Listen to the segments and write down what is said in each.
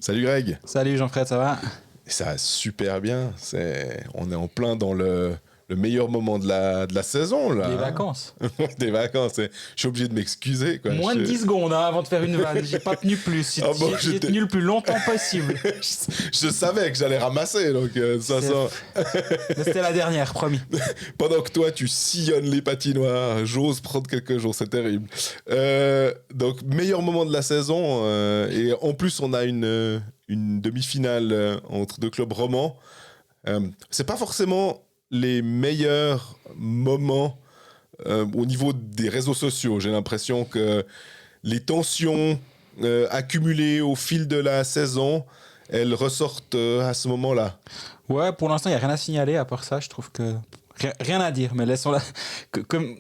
Salut Greg. Salut Jean-Fred, ça va? Ça va super bien. On est en plein dans le meilleur moment de la saison, là. Les vacances. Des vacances. Je suis obligé de m'excuser, quoi. Moins de 10 secondes avant de faire une vanne. J'ai pas tenu plus. J'ai tenu le plus longtemps possible. Je savais que j'allais ramasser, donc ça sent... C'était la dernière, promis. Pendant que toi, tu sillonnes les patinoires, j'ose prendre quelques jours, c'est terrible. Donc, meilleur moment de la saison. Et en plus, on a une demi-finale entre deux clubs romans. C'est pas forcément les meilleurs moments au niveau des réseaux sociaux. J'ai l'impression que les tensions accumulées au fil de la saison, elles ressortent à ce moment-là. Ouais, pour l'instant, il n'y a rien à signaler à part ça. Je trouve que... Rien à dire, mais laissons-la. Comme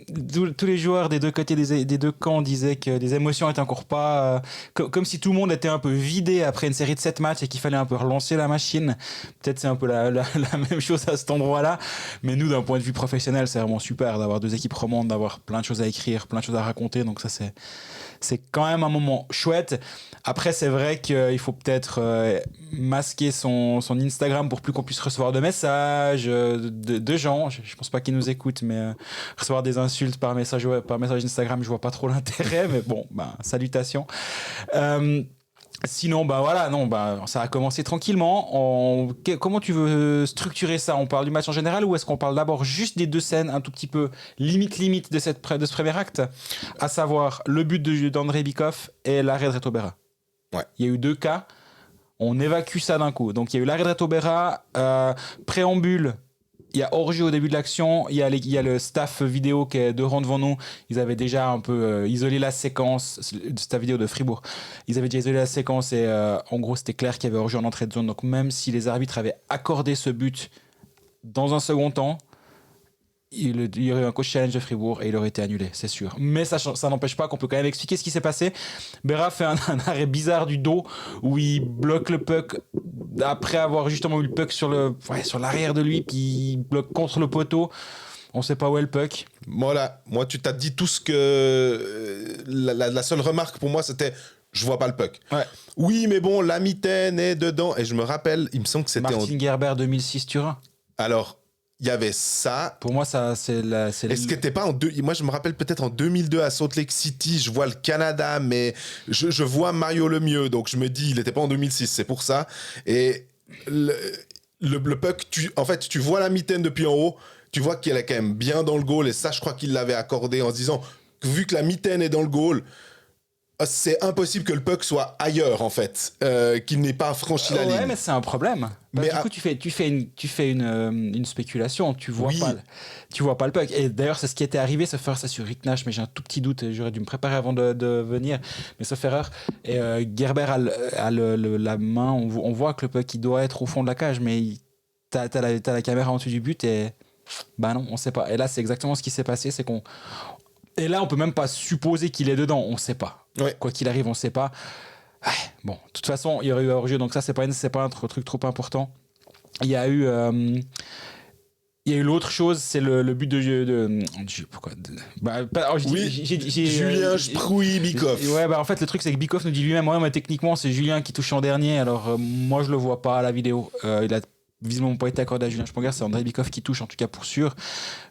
tous les joueurs des deux côtés des deux camps disaient que les émotions n'étaient encore pas... comme si tout le monde était un peu vidé après une série de 7 matchs et qu'il fallait un peu relancer la machine. Peut-être c'est un peu la même chose à cet endroit-là. Mais nous, d'un point de vue professionnel, c'est vraiment super d'avoir deux équipes romandes, d'avoir plein de choses à écrire, plein de choses à raconter. Donc ça, c'est quand même un moment chouette. Après, c'est vrai qu'il faut peut-être masquer son Instagram pour plus qu'on puisse recevoir de messages de gens. Je pense pas qu'ils nous écoutent, mais recevoir des insultes par message Instagram, je vois pas trop l'intérêt. Mais bon, salutations. Sinon, voilà, non, ça a commencé tranquillement. Comment tu veux structurer ça? On parle du match en général ou est-ce qu'on parle d'abord juste des deux scènes un tout petit peu limite de ce premier acte, à savoir le but d'Andrei Bikov et l'arrêt de Reto Berra? Ouais. Il y a eu deux cas. On évacue ça d'un coup. Donc, il y a eu l'arrêt de Reto Berra, préambule. Il y a hors-jeu au début de l'action, il y a le staff vidéo qui est de rang devant nous. Ils avaient déjà un peu isolé la séquence, le staff vidéo de Fribourg. Ils avaient déjà isolé la séquence et en gros c'était clair qu'il y avait hors-jeu en entrée de zone. Donc même si les arbitres avaient accordé ce but dans un second temps, il y aurait eu un coach challenge de Fribourg et il aurait été annulé, c'est sûr. Mais ça n'empêche pas qu'on peut quand même expliquer ce qui s'est passé. Berra fait un arrêt bizarre du dos où il bloque le puck après avoir justement eu le puck sur l'arrière de lui, puis il bloque contre le poteau. On sait pas où est le puck. Voilà, moi tu t'as dit tout ce que... La seule remarque pour moi c'était... Je vois pas le puck. Ouais. Oui, mais bon, la mitaine est dedans. Et je me rappelle, il me semble que c'était... Martin Gerber 2006 Turin. Alors... Il y avait ça. Pour moi, ça, c'est Est-ce que t'es pas moi, je me rappelle peut-être en 2002 à Salt Lake City, je vois le Canada, mais je vois Mario Lemieux, donc je me dis, il n'était pas en 2006, c'est pour ça. Et le puck, en fait, tu vois la mitaine depuis en haut, tu vois qu'elle est quand même bien dans le goal, et ça, je crois qu'il l'avait accordé en se disant, vu que la mitaine est dans le goal, c'est impossible que le puck soit ailleurs, en fait, qu'il n'ait pas franchi la ligne. Ouais, mais c'est un problème. Du coup, tu fais une spéculation, tu vois pas le puck. Et d'ailleurs, c'est ce qui était arrivé, sauf erreur, c'est sur Rick Nash, mais j'ai un tout petit doute, j'aurais dû me préparer avant de venir, mais sauf erreur. Et Gerber a la main, on voit que le puck, il doit être au fond de la cage, mais t'as la caméra en dessous du but et non, on sait pas. Et là, c'est exactement ce qui s'est passé, c'est qu'on... Et là, on peut même pas supposer qu'il est dedans, on sait pas. Ouais. Quoi qu'il arrive, on sait pas. Bon, de toute façon, il y aurait eu hors-jeu, donc ça, c'est pas un truc trop important. Il y a eu l'autre chose, c'est le but de jeu pourquoi Julien Sprouy-Bikov. Ouais, en fait, le truc, c'est que Bikov nous dit lui-même, mais techniquement, c'est Julien qui touche en dernier, alors moi, je le vois pas à la vidéo. Il a visiblement pas été accordé à Julien Sprunger, c'est Andrei Bikov qui touche, en tout cas pour sûr.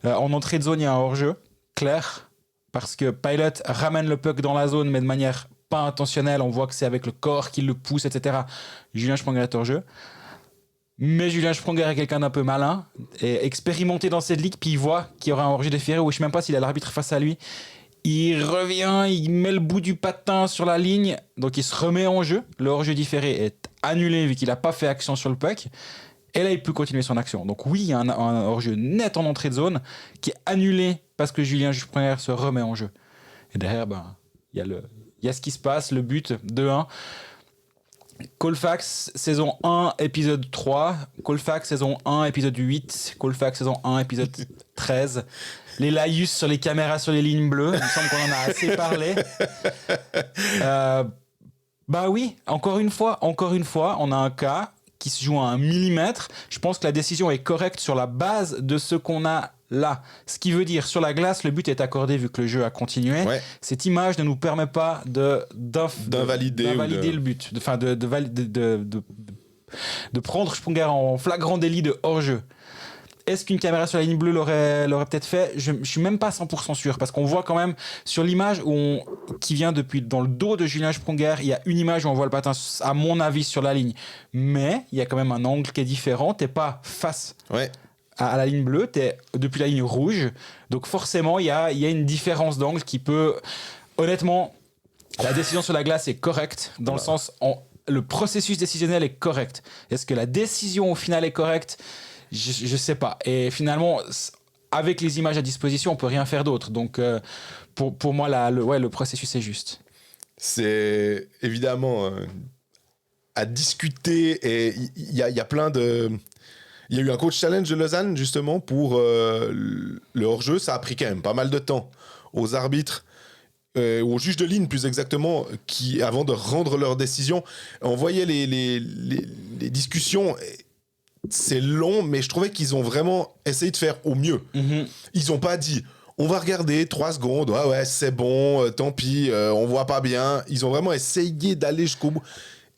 En entrée de zone, il y a un hors-jeu, clair, parce que Pilot ramène le puck dans la zone, mais de manière pas intentionnelle. On voit que c'est avec le corps qui le pousse, etc. Julien Sprunger est hors jeu. Mais Julien Sprunger est quelqu'un d'un peu malin et expérimenté dans cette ligue, puis il voit qu'il y aura un hors-jeu déféré, ou je sais même pas s'il a l'arbitre face à lui. Il revient, il met le bout du patin sur la ligne, donc il se remet en jeu. Le hors-jeu différé est annulé vu qu'il n'a pas fait action sur le puck. Et là, il peut continuer son action. Donc oui, il y a un hors-jeu net en entrée de zone qui est annulé parce que Julien Sprunger se remet en jeu. Et derrière, il y a ce qui se passe, le but 2-1. Colfax, saison 1, épisode 3. Colfax, saison 1, épisode 8. Colfax, saison 1, épisode 13. Les laïus sur les caméras sur les lignes bleues. Il me semble qu'on en a assez parlé. Oui, encore une fois, on a un cas qui se joue à 1 millimètre. Je pense que la décision est correcte sur la base de ce qu'on a là. Ce qui veut dire, sur la glace, le but est accordé vu que le jeu a continué. Ouais. Cette image ne nous permet pas d'invalider le but, de prendre Sprunger en flagrant délit de hors-jeu. Est-ce qu'une caméra sur la ligne bleue l'aurait peut-être fait ? Je suis même pas 100% sûr, parce qu'on voit quand même sur l'image qui vient dans le dos de Julien Sprunger, il y a une image où on voit le patin, à mon avis, sur la ligne. Mais il y a quand même un angle qui est différent. T'es pas face à la ligne bleue, t'es depuis la ligne rouge. Donc forcément, il y a une différence d'angle qui peut... Honnêtement, la décision sur la glace est correcte, dans le sens... Le processus décisionnel est correct. Est-ce que la décision au final est correcte ? Je sais pas. Et finalement, avec les images à disposition, on peut rien faire d'autre. Donc, pour moi, le processus est juste. C'est évidemment à discuter. Et il y a plein de... Il y a eu un coach challenge de Lausanne, justement, pour le hors-jeu. Ça a pris quand même pas mal de temps aux arbitres, aux juges de ligne, plus exactement, qui, avant de rendre leur décision, on voyait les discussions... C'est long, mais je trouvais qu'ils ont vraiment essayé de faire au mieux. Ils n'ont pas dit, on va regarder 3 secondes, ouais, c'est bon, tant pis, on voit pas bien. Ils ont vraiment essayé d'aller jusqu'au bout.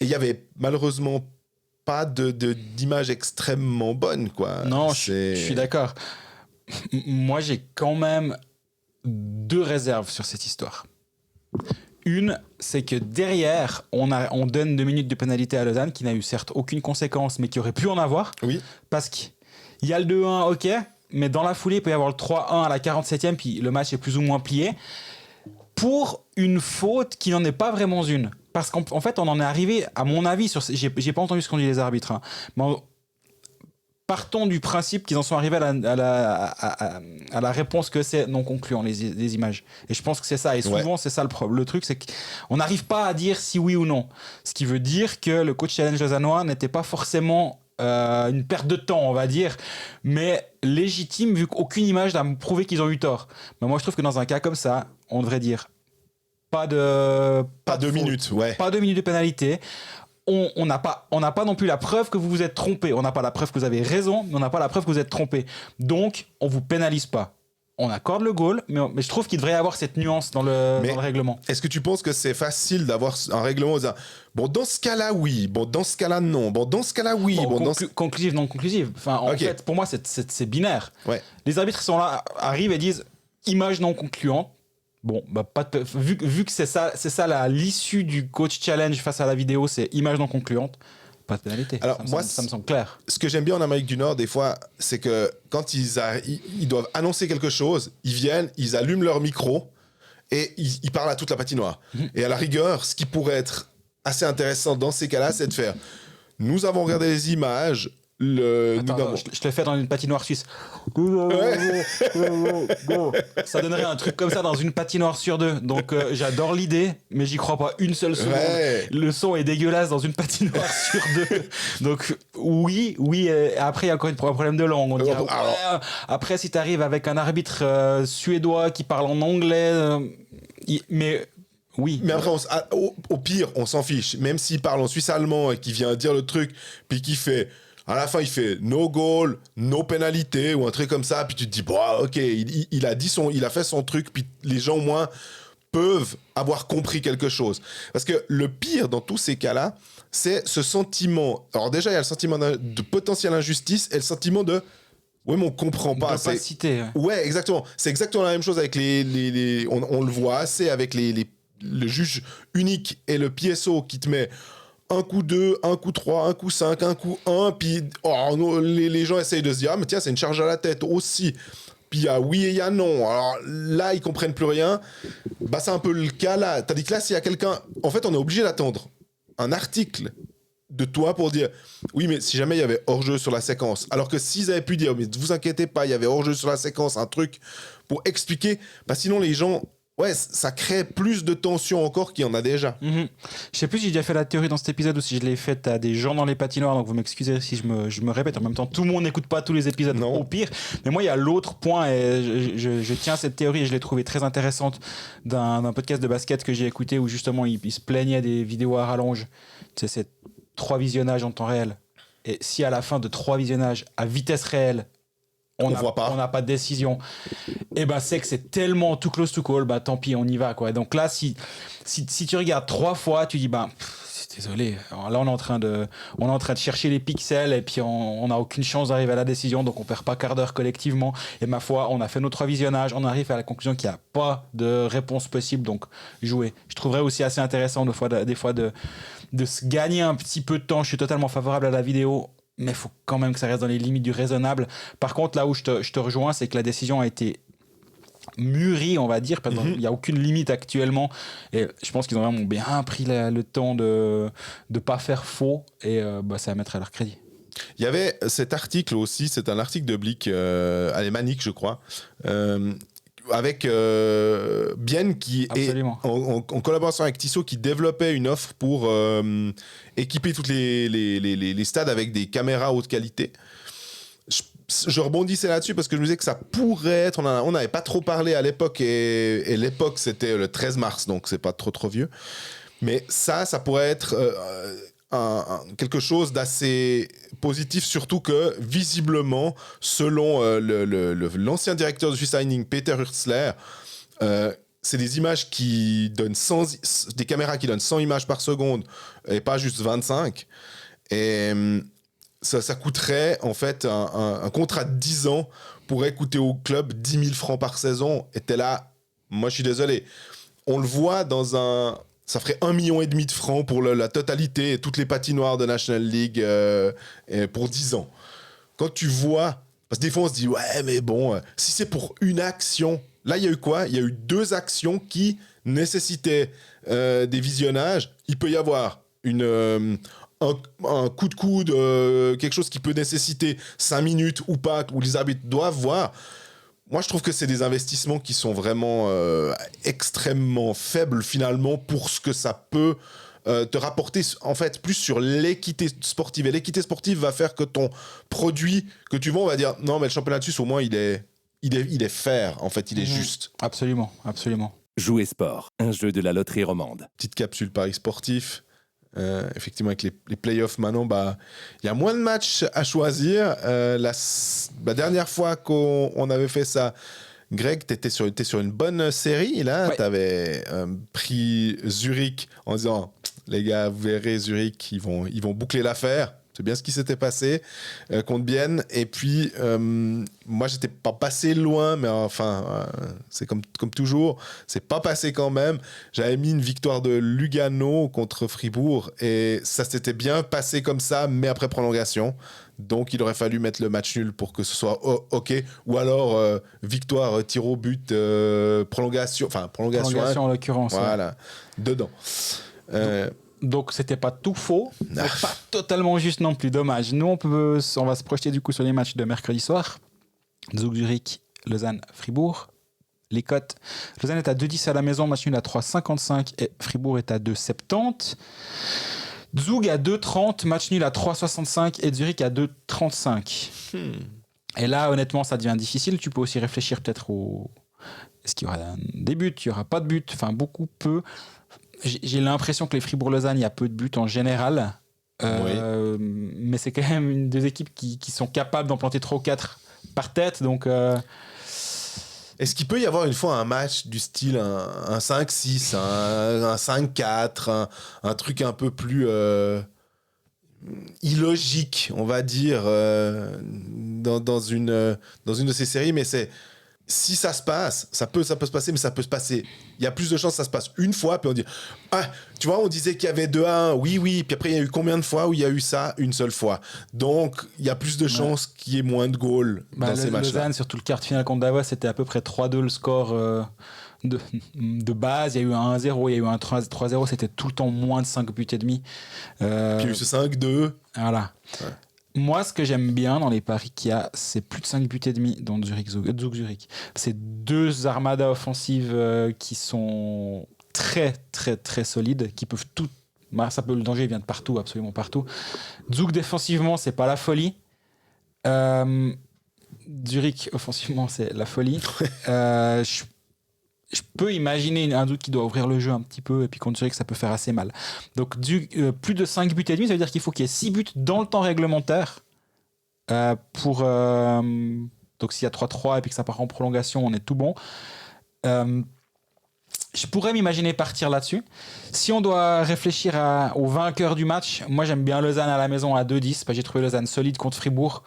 Et il y avait malheureusement pas d'image extrêmement bonne, quoi. Non, je suis d'accord. Moi, j'ai quand même 2 réserves sur cette histoire. Une, c'est que derrière, on donne 2 minutes de pénalité à Lausanne, qui n'a eu certes aucune conséquence, mais qui aurait pu en avoir. Oui. Parce qu'il y a le 2-1, ok, mais dans la foulée, il peut y avoir le 3-1 à la 47e, puis le match est plus ou moins plié. Pour une faute qui n'en est pas vraiment une. Parce qu'en fait, on en est arrivé, à mon avis, j'ai pas entendu ce qu'ont dit les arbitres, hein, mais partons du principe qu'ils en sont arrivés à la réponse que c'est non concluant, les images. Et je pense que c'est ça. Et souvent, c'est ça le problème. Le truc, c'est qu'on n'arrive pas à dire si oui ou non. Ce qui veut dire que le coach challenge lausannois n'était pas forcément une perte de temps, on va dire, mais légitime, vu qu'aucune image n'a prouvé qu'ils ont eu tort. Mais moi, je trouve que dans un cas comme ça, on devrait dire pas de 2 minutes, ouais. Pas 2 minutes de pénalité. On n'a pas non plus la preuve que vous vous êtes trompé. On n'a pas la preuve que vous avez raison, mais on n'a pas la preuve que vous êtes trompé. Donc, on ne vous pénalise pas. On accorde le goal, mais je trouve qu'il devrait y avoir cette nuance dans le règlement. Est-ce que tu penses que c'est facile d'avoir un règlement bon, dans ce cas-là, oui. Bon, dans ce cas-là, non. Bon, dans ce cas-là, oui. Conclusive, non conclusive. Enfin, en fait, pour moi, c'est binaire. Ouais. Les arbitres sont là, arrivent et disent image non concluante. Bon, vu que c'est ça l'issue du coach challenge face à la vidéo, c'est image non concluante, pas de pénalité. Alors, ça me semble clair. Ce que j'aime bien en Amérique du Nord, des fois, c'est que quand ils doivent annoncer quelque chose, ils viennent, ils allument leur micro et ils parlent à toute la patinoire. Et à la rigueur, ce qui pourrait être assez intéressant dans ces cas-là, c'est de faire nous avons regardé les images. Attends, je te le fais dans une patinoire suisse. Ouais. Ça donnerait un truc comme ça dans une patinoire sur 2. Donc j'adore l'idée, mais j'y crois pas une seule seconde. Ouais. Le son est dégueulasse dans une patinoire sur 2. Donc oui. Après il y a encore un problème de langue. On dira, après si tu arrives avec un arbitre suédois qui parle en anglais, mais oui. Mais après, au pire, on s'en fiche. Même s'il parle en suisse-allemand et qu'il vient dire le truc, puis qu'il fait... À la fin, il fait no goal, no pénalité ou un truc comme ça. Puis tu te dis, bon, ok, il a fait son truc. Puis les gens, au moins, peuvent avoir compris quelque chose. Parce que le pire dans tous ces cas-là, c'est ce sentiment. Alors, déjà, il y a le sentiment de potentielle injustice et le sentiment de. Oui, mais on comprend pas. D'opacité. Ouais, exactement. C'est exactement la même chose avec les on le voit assez avec le juge unique et le PSO qui te met. Un coup 2, un coup 3, un coup 5, un coup 1, puis les gens essayent de se dire « Ah, mais tiens, c'est une charge à la tête aussi ». Puis il y a oui et il y a non. Alors là, ils comprennent plus rien. Bah, c'est un peu le cas là. Tandis que là, s'il y a quelqu'un... En fait, on est obligé d'attendre un article de toi pour dire « Oui, mais si jamais il y avait hors-jeu sur la séquence ». Alors que s'ils avaient pu dire « Mais ne vous inquiétez pas, il y avait hors-jeu sur la séquence », un truc pour expliquer, bah, sinon les gens... Ouais, ça crée plus de tension encore qu'il y en a déjà. Je sais plus si j'ai déjà fait la théorie dans cet épisode ou si je l'ai faite à des gens dans les patinoires, donc vous m'excusez si je me répète. En même temps, tout le monde n'écoute pas tous les épisodes, non. Au pire. Mais moi, il y a l'autre point, et je tiens cette théorie et je l'ai trouvée très intéressante d'un podcast de basket que j'ai écouté où justement il se plaignait des vidéos à rallonge. Tu sais, c'est 3 visionnages en temps réel. Et si à la fin de 3 visionnages à vitesse réelle, on voit pas. On n'a pas de décision. Et ben c'est que c'est tellement too close to call, bah tant pis, on y va quoi. Donc là, si tu regardes 3 fois, tu dis désolé. Alors là, on est en train de chercher les pixels et puis on n'a aucune chance d'arriver à la décision, donc on perd pas quart d'heure collectivement. Et ma foi, on a fait notre visionnage, on arrive à la conclusion qu'il n'y a pas de réponse possible, donc jouer. Je trouverais aussi assez intéressant des fois de se gagner un petit peu de temps. Je suis totalement favorable à la vidéo, mais il faut quand même que ça reste dans les limites du raisonnable. Par contre, là où je te rejoins, c'est que la décision a été mûri, on va dire, parce qu'il n'y a aucune limite actuellement, et je pense qu'ils ont vraiment bien pris le temps de pas faire faux, et c'est à mettre à leur crédit. Il y avait cet article aussi, c'est un article de Blick, alémanique je crois, avec Bien qui Absolument. est en collaboration avec Tissot, qui développait une offre pour équiper tous les stades avec des caméras haute qualité. Je rebondissais là-dessus parce que je me disais que ça pourrait être, on n'avait pas trop parlé à l'époque, et l'époque c'était le 13 mars, donc c'est pas trop vieux, mais ça pourrait être quelque chose d'assez positif, surtout que visiblement, selon l'ancien directeur du signing, Peter Hurtzler, c'est des images qui donnent des caméras qui donnent 100 images par seconde et pas juste 25, et ça coûterait en fait un contrat de 10 ans pourrait coûter au club 10 000 francs par saison. Et t'es là, moi je suis désolé, on le voit ça ferait 1,5 million de francs pour la totalité et toutes les patinoires de National League pour 10 ans. Quand tu vois, parce que des fois on se dit ouais mais bon, si c'est pour une action, là il y a eu quoi ? Il y a eu 2 actions qui nécessitaient des visionnages. Il peut y avoir un coup de coude, quelque chose qui peut nécessiter 5 minutes ou pas, où les arbitres doivent voir. Moi, je trouve que c'est des investissements qui sont vraiment extrêmement faibles, finalement, pour ce que ça peut te rapporter, en fait, plus sur l'équité sportive. Et l'équité sportive va faire que ton produit que tu vends, on va dire, non, mais le championnat de Suisse, au moins, il est fair, en fait, il est juste. Absolument. Jouer sport, un jeu de la loterie romande. Petite capsule paris sportif. Effectivement, avec les playoffs maintenant, il y a moins de matchs à choisir. La dernière fois qu'on avait fait ça, Greg, t'étais sur une bonne série là. Ouais. T'avais pris Zurich en disant les gars, vous verrez, Zurich, ils vont boucler l'affaire. C'est bien ce qui s'était passé contre Bienne. Et puis, moi, j'étais pas passé loin, mais enfin, c'est comme toujours, c'est pas passé quand même. J'avais mis une victoire de Lugano contre Fribourg, et ça s'était bien passé comme ça, mais après prolongation. Donc, il aurait fallu mettre le match nul pour que ce soit OK. Ou alors, victoire, tir au but, prolongation. Enfin, prolongation en l'occurrence. Voilà, ouais. Dedans. Donc c'était pas tout faux, mais pas totalement juste non plus, dommage. Nous on va se projeter du coup sur les matchs de mercredi soir. Zug Zurich, Lausanne, Fribourg. Les cotes. Lausanne est à 2,10 à la maison, match nul à 3,55 et Fribourg est à 2,70. Zug à 2,30, match nul à 3,65 et Zurich à 2,35. Et là honnêtement ça devient difficile. Tu peux aussi réfléchir peut-être est-ce qu'il y aura des buts, il n'y aura pas de buts, enfin beaucoup peu. J'ai l'impression que les Fribourg-Lausanne, il y a peu de buts en général. Oui. Mais c'est quand même des équipes qui sont capables d'en planter 3 ou 4 par tête. Donc, est-ce qu'il peut y avoir une fois un match du style un 5-6, un 5-4, un truc un peu plus illogique, on va dire, dans une de ces séries, mais c'est... Si ça se passe, ça peut se passer, mais ça peut se passer. Il y a plus de chances que ça se passe une fois, puis on dit tu vois, on disait qu'il y avait 2-1, oui, puis après il y a eu combien de fois où il y a eu ça une seule fois. Donc il y a plus de chances qu'il y ait moins de goals dans ces matchs-là. Lausanne, surtout le quart de finale contre Davos, c'était à peu près 3-2 le score de base. Il y a eu un 1-0, il y a eu un 3-0, c'était tout le temps moins de 5 buts et demi. Puis il y a eu ce 5-2. Voilà. Ouais. Moi, ce que j'aime bien dans les paris qu'il y a, c'est plus de 5 buts et demi dans Zug-Zurich. C'est 2 armadas offensives qui sont très, très, très solides, qui peuvent tout... le danger vient de partout, absolument partout. Zug, défensivement, c'est pas la folie. Zurich, offensivement, c'est la folie. Je peux imaginer un doute qui doit ouvrir le jeu un petit peu, et puis contre Zurich, ça peut faire assez mal. Donc, plus de 5 buts et demi, ça veut dire qu'il faut qu'il y ait 6 buts dans le temps réglementaire pour Donc s'il y a 3-3 et puis que ça part en prolongation, on est tout bon. Je pourrais m'imaginer partir là-dessus. Si on doit réfléchir au vainqueur du match, moi j'aime bien Lausanne à la maison à 2-10, parce que j'ai trouvé Lausanne solide contre Fribourg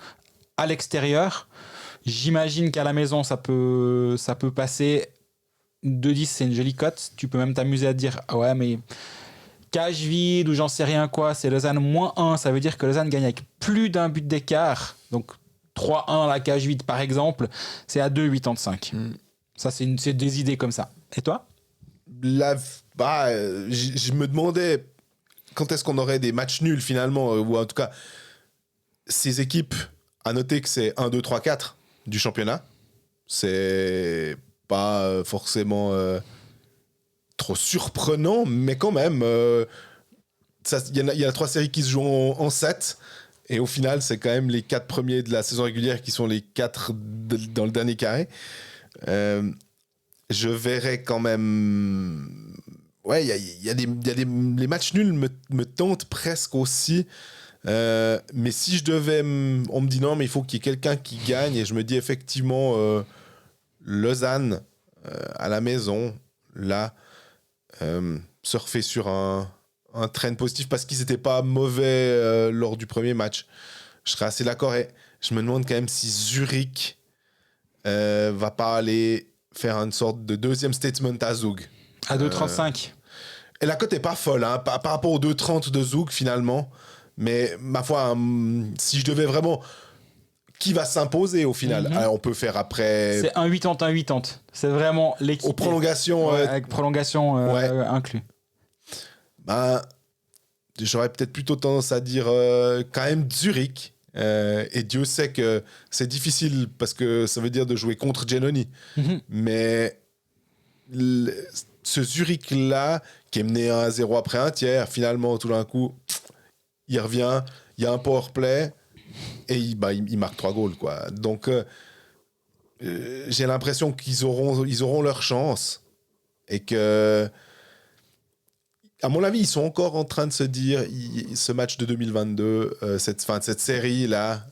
à l'extérieur. J'imagine qu'à la maison ça peut passer. 2-10 c'est une jolie cote. Tu peux même t'amuser à te dire ah ouais mais cage vide ou j'en sais rien quoi, c'est Lausanne -1, ça veut dire que Lausanne gagne avec plus d'un but d'écart. Donc 3-1 la cage vide par exemple, c'est à 2,85. Ça c'est des idées comme ça. Et toi? Là, je me demandais quand est-ce qu'on aurait des matchs nuls finalement, ou en tout cas, ces équipes, à noter que c'est 1, 2, 3, 4 du championnat. C'est pas forcément trop surprenant, mais quand même, il y a 3 séries qui se jouent en 7. Et au final, c'est quand même les 4 premiers de la saison régulière qui sont les 4 dans le dernier carré. Je verrais quand même. Ouais, les matchs nuls me tentent presque aussi. Mais si je devais. On me dit non, mais il faut qu'il y ait quelqu'un qui gagne. Et je me dis effectivement, Lausanne, à la maison, là, surfer sur un trend positif parce qu'ils n'étaient pas mauvais lors du premier match. Je serais assez d'accord. Et je me demande quand même si Zurich va pas aller faire une sorte de deuxième statement à Zug. À 2,35. Et la cote est pas folle, hein, par rapport aux 2,30 de Zug finalement. Mais ma foi, si je devais vraiment... Qui va s'imposer au final? Alors, on peut faire après... C'est 1,80, 1,80. C'est vraiment l'équipe. Aux prolongations... avec prolongation inclus. J'aurais peut-être plutôt tendance à dire quand même Zurich. Et Dieu sait que c'est difficile parce que ça veut dire de jouer contre Giannoni. Mais ce Zurich-là, qui est mené 1-0 après un tiers, finalement, tout d'un coup, il revient, il y a un power play et il marque 3 goals, quoi. Donc, j'ai l'impression qu'ils auront leur chance et que, à mon avis, ils sont encore en train de se dire ce match de 2022, cette série-là,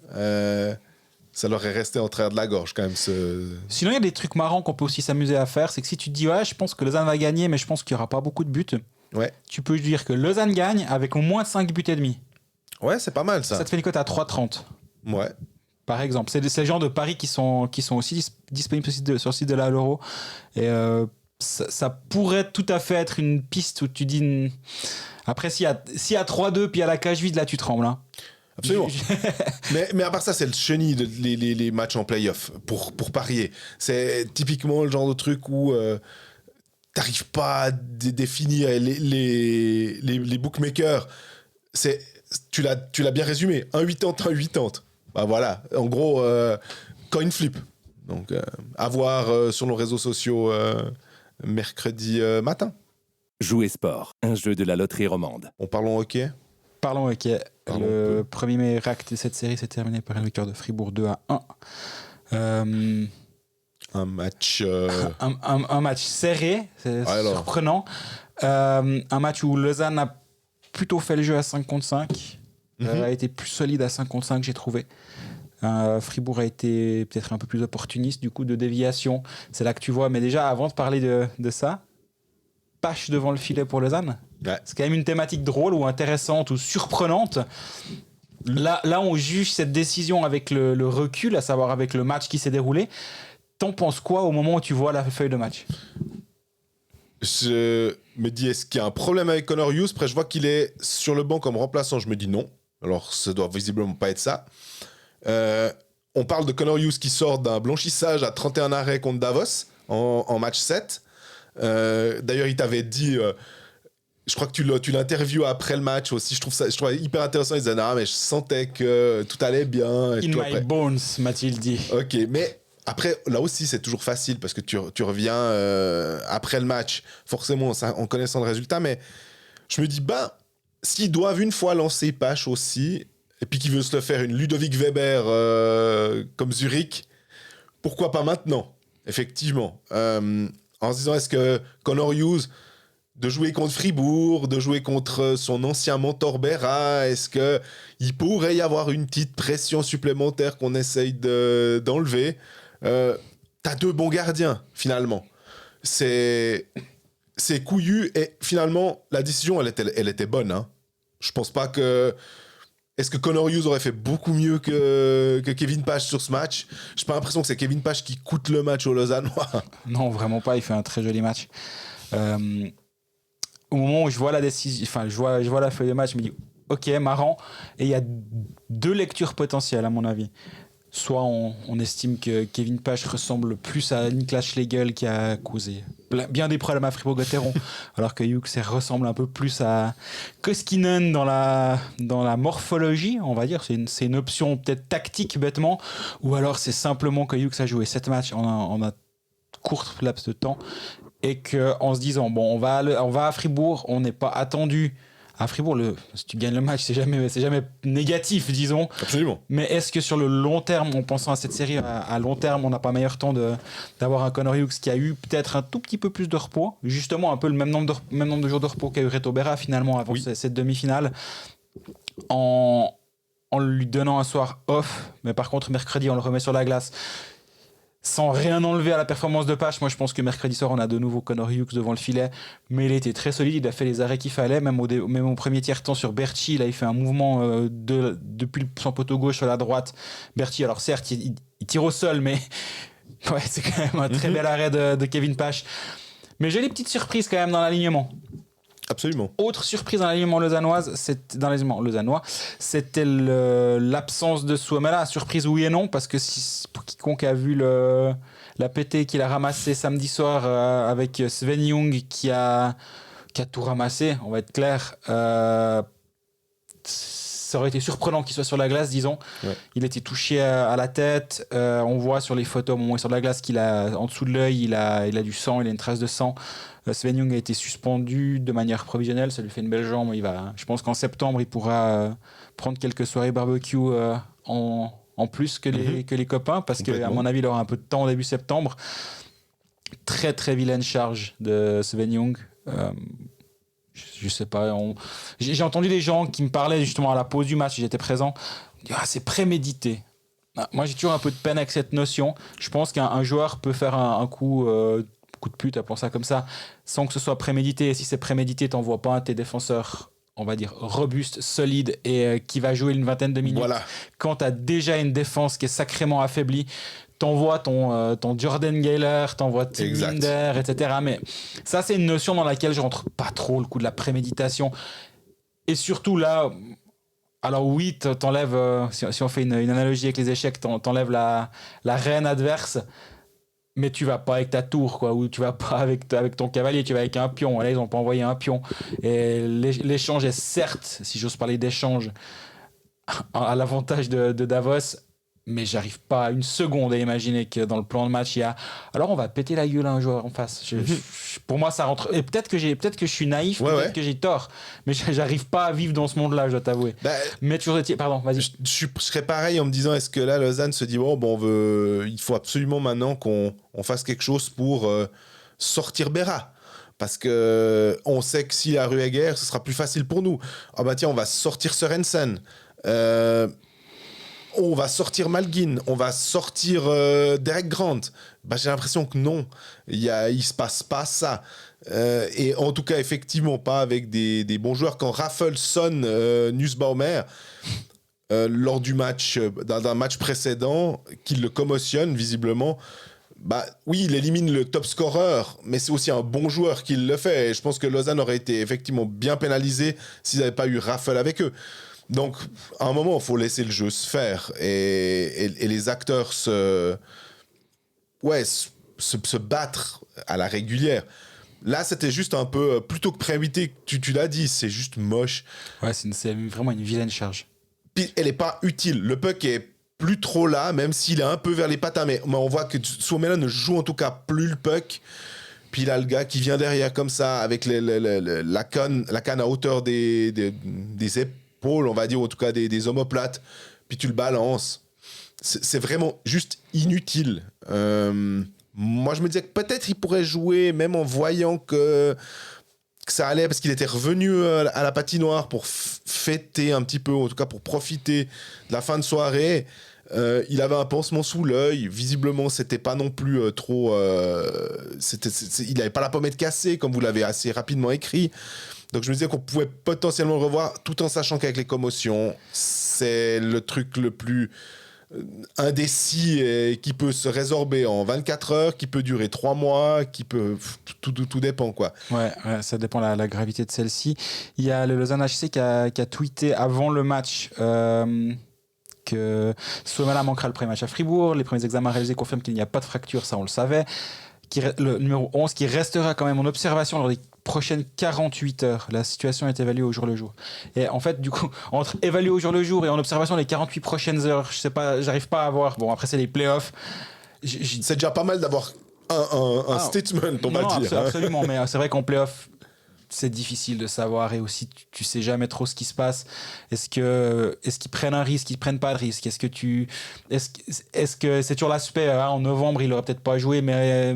ça leur est resté en travers de la gorge quand même. Sinon, il y a des trucs marrants qu'on peut aussi s'amuser à faire. C'est que si tu te dis, ouais, je pense que Lausanne va gagner, mais je pense qu'il n'y aura pas beaucoup de buts, tu peux dire que Lausanne gagne avec au moins 5 buts et demi. Ouais, c'est pas mal ça. Ça te fait une cote à 3,30. Ouais. Par exemple. C'est le genre de paris qui sont aussi disponibles sur le site de la l'Euro. Et ça pourrait tout à fait être une piste où tu dis... Après, s'il y a 3-2 puis à la cage vide, là, tu trembles. Hein. Absolument. mais à part ça, c'est le chenille les matchs en play-off pour parier. C'est typiquement le genre de truc où t'arrives pas à définir les bookmakers. Tu l'as bien résumé. 1,80, 1,80. Bah voilà. En gros, coin flip. Donc, à voir sur nos réseaux sociaux mercredi matin. Jouer sport, un jeu de la loterie romande. On parle en hockey. Parlons hockey. Le premier meilleur acte de cette série s'est terminé par une victoire de Fribourg 2-1. Un match... Un match serré, c'est surprenant. Un match où Lausanne a plutôt fait le jeu à 5 contre 5. A été plus solide à 5 contre 5, j'ai trouvé. Fribourg a été peut-être un peu plus opportuniste, du coup, de déviation. C'est là que tu vois. Mais déjà, avant de parler de ça, Pache devant le filet pour Lausanne. Ouais. C'est quand même une thématique drôle ou intéressante ou surprenante. Là, on juge cette décision avec le recul, à savoir avec le match qui s'est déroulé. T'en penses quoi au moment où tu vois la feuille de match? Je me dis, est-ce qu'il y a un problème avec Connor Hughes? Après, je vois qu'il est sur le banc comme remplaçant. Je me dis non. Alors, ça doit visiblement pas être ça. On parle de Connor Hughes qui sort d'un blanchissage à 31 arrêts contre Davos en match 7. D'ailleurs, il t'avait dit... je crois que tu l'interviews après le match aussi. Je trouve ça hyper intéressant. Il disait, non, mais je sentais que tout allait bien. In my bones, m'a-t-il dit. Ok, mais... Après, là aussi, c'est toujours facile parce que tu reviens après le match, forcément, en connaissant le résultat. Mais je me dis, s'ils doivent une fois lancer Pache aussi, et puis qu'il veut se le faire une Ludovic Weber comme Zurich, pourquoi pas maintenant? Effectivement. En se disant, est-ce que Connor Hughes de jouer contre Fribourg, de jouer contre son ancien mentor Berra. Est-ce qu'il pourrait y avoir une petite pression supplémentaire qu'on essaye d'enlever? T'as 2 bons gardiens, finalement. C'est couillu, et finalement, la décision, elle était bonne. Hein. Je pense pas que... Est-ce que Connor Hughes aurait fait beaucoup mieux que Kevin Page sur ce match? J'ai pas l'impression que c'est Kevin Page qui coûte le match aux Lausannois. Non, vraiment pas. Il fait un très joli match. Au moment où je vois la décision, enfin, je vois la feuille de match, je me dis, ok, marrant. Et il y a 2 lectures potentielles, à mon avis. Soit on estime que Kevin Page ressemble plus à Niklas Schlegel, qui a causé bien des problèmes à Fribourg-Gotteron, alors que Hughes ressemble un peu plus à Koskinen dans la morphologie, on va dire. C'est une option peut-être tactique, bêtement, ou alors c'est simplement que Hughes a joué 7 matchs en un court laps de temps, et qu'en se disant, bon, on va à Fribourg, on n'est pas attendu. À Fribourg, si tu gagnes le match, c'est jamais négatif, disons. Absolument. Mais est-ce que sur le long terme, en pensant à cette série, à long terme, on n'a pas meilleur temps d'avoir un Connor Hughes qui a eu peut-être un tout petit peu plus de repos, justement un peu le même nombre de jours de repos qu'a eu Reto Berra finalement avant cette demi-finale, en lui donnant un soir off, mais par contre mercredi on le remet sur la glace. Sans rien enlever à la performance de Page, moi je pense que mercredi soir on a de nouveau Connor Hughes devant le filet, mais il était très solide, il a fait les arrêts qu'il fallait, même au premier tiers-temps sur Berchi, là il fait un mouvement depuis son poteau gauche à la droite. Berchi, alors certes il tire au sol, mais ouais, c'est quand même un très bel arrêt de Kevin Page. Mais j'ai des petites surprises quand même dans l'alignement. Absolument. Autre surprise dans l'alignement lausannois, c'était l'absence de Suomela. Surprise oui et non, parce que pour quiconque a vu la pétée qu'il a ramassée samedi soir avec Sven Jung qui a tout ramassé, on va être clair, ça aurait été surprenant qu'il soit sur la glace, disons. Ouais. Il était touché à la tête. On voit sur les photos au moment où il est sur la glace qu'il a en dessous de l'œil, il a du sang, il a une trace de sang. Sven Jung a été suspendu de manière provisionnelle, ça lui fait une belle jambe. Je pense qu'en septembre, il pourra prendre quelques soirées barbecue en plus que les copains, parce qu'à mon avis, il aura un peu de temps au début septembre. Très très vilaine charge de Sven Jung. Je sais pas. J'ai entendu des gens qui me parlaient justement à la pause du match, j'étais présent. C'est prémédité. Moi, j'ai toujours un peu de peine avec cette notion. Je pense qu'un joueur peut faire un coup de pute, appelons ça comme ça, sans que ce soit prémédité. Et si c'est prémédité, t'envoies pas un de tes défenseurs, on va dire, robuste, solide et qui va jouer une vingtaine de minutes. Voilà. Quand t'as déjà une défense qui est sacrément affaiblie, t'envoies ton Jordan Gayler, t'envoies Tim Linder, etc. Mais ça, c'est une notion dans laquelle je rentre pas trop, le coup de la préméditation. Et surtout là, alors oui, t'enlèves, si on fait une analogie avec les échecs, t'enlèves la reine adverse, mais tu vas pas avec ta tour, quoi, ou tu vas pas avec ton cavalier, tu vas avec un pion. Là, ils ont pas envoyé un pion. Et l'échange est certes, si j'ose parler d'échange, à l'avantage de Davos, mais j'arrive pas une seconde à imaginer que dans le plan de match il y a alors on va péter la gueule à un joueur en face. Pour moi ça rentre, et peut-être que je suis naïf, peut-être que j'ai tort, mais j'arrive pas à vivre dans ce monde là, je dois t'avouer. Mais toujours pardon, vas-y. Je serais pareil en me disant, est-ce que là Lausanne se dit il faut absolument maintenant qu'on fasse quelque chose pour sortir Berra, parce que on sait que si la rue est guerre, ce sera plus facile pour nous. Tiens, on va sortir Sørensen, on va sortir Malgin, on va sortir Derek Grant. J'ai l'impression que non, il se passe pas ça. Et en tout cas, effectivement, pas avec des bons joueurs. Quand Raffel sonne Nussbaumer lors du match, d'un match précédent, qu'il le commotionne visiblement, oui, il élimine le top scorer, mais c'est aussi un bon joueur qui le fait. Et je pense que Lausanne aurait été effectivement bien pénalisé s'ils n'avaient pas eu Raffel avec eux. Donc, à un moment, il faut laisser le jeu se faire et les acteurs se battre à la régulière. Là, c'était juste un peu, plutôt que préinvité, tu l'as dit, c'est juste moche. Ouais, c'est vraiment une vilaine charge. Puis, elle n'est pas utile. Le puck est plus trop là, même s'il est un peu vers les patins. Mais on voit que Suomela ne joue en tout cas plus le puck. Puis là, le gars qui vient derrière comme ça, avec la canne à hauteur des épaules, on va dire, en tout cas des omoplates, puis tu le balances. C'est vraiment juste inutile. Moi, je me disais que peut-être il pourrait jouer, même en voyant que que ça allait parce qu'il était revenu à la patinoire pour fêter un petit peu, en tout cas pour profiter de la fin de soirée. Il avait un pansement sous l'œil. Visiblement, c'était pas non plus trop. Il n'avait pas la pommette cassée, comme vous l'avez assez rapidement écrit. Donc, je me disais qu'on pouvait potentiellement le revoir, tout en sachant qu'avec les commotions, c'est le truc le plus indécis et qui peut se résorber en 24 heures, qui peut durer 3 mois, qui peut. Tout dépend, quoi. Ouais, ça dépend de la gravité de celle-ci. Il y a le Lausanne HC qui a tweeté avant le match. Que Suomela manquera le premier match à Fribourg. Les premiers examens réalisés confirment qu'il n'y a pas de fracture, ça on le savait. Le numéro 11 qui restera quand même en observation lors des prochaines 48 heures. La situation est évaluée au jour le jour. Et en fait, du coup, entre évaluer au jour le jour et en observation les 48 prochaines heures, je sais pas, j'arrive pas à voir. Bon, après c'est les playoffs. C'est déjà pas mal d'avoir un statement, on va dire. Absolument, mais c'est vrai qu'en playoff, c'est difficile de savoir et aussi tu sais jamais trop ce qui se passe. Est-ce qu'ils prennent un risque, ils prennent pas de risque? Est-ce que c'est toujours l'aspect en novembre il aurait peut-être pas joué, mais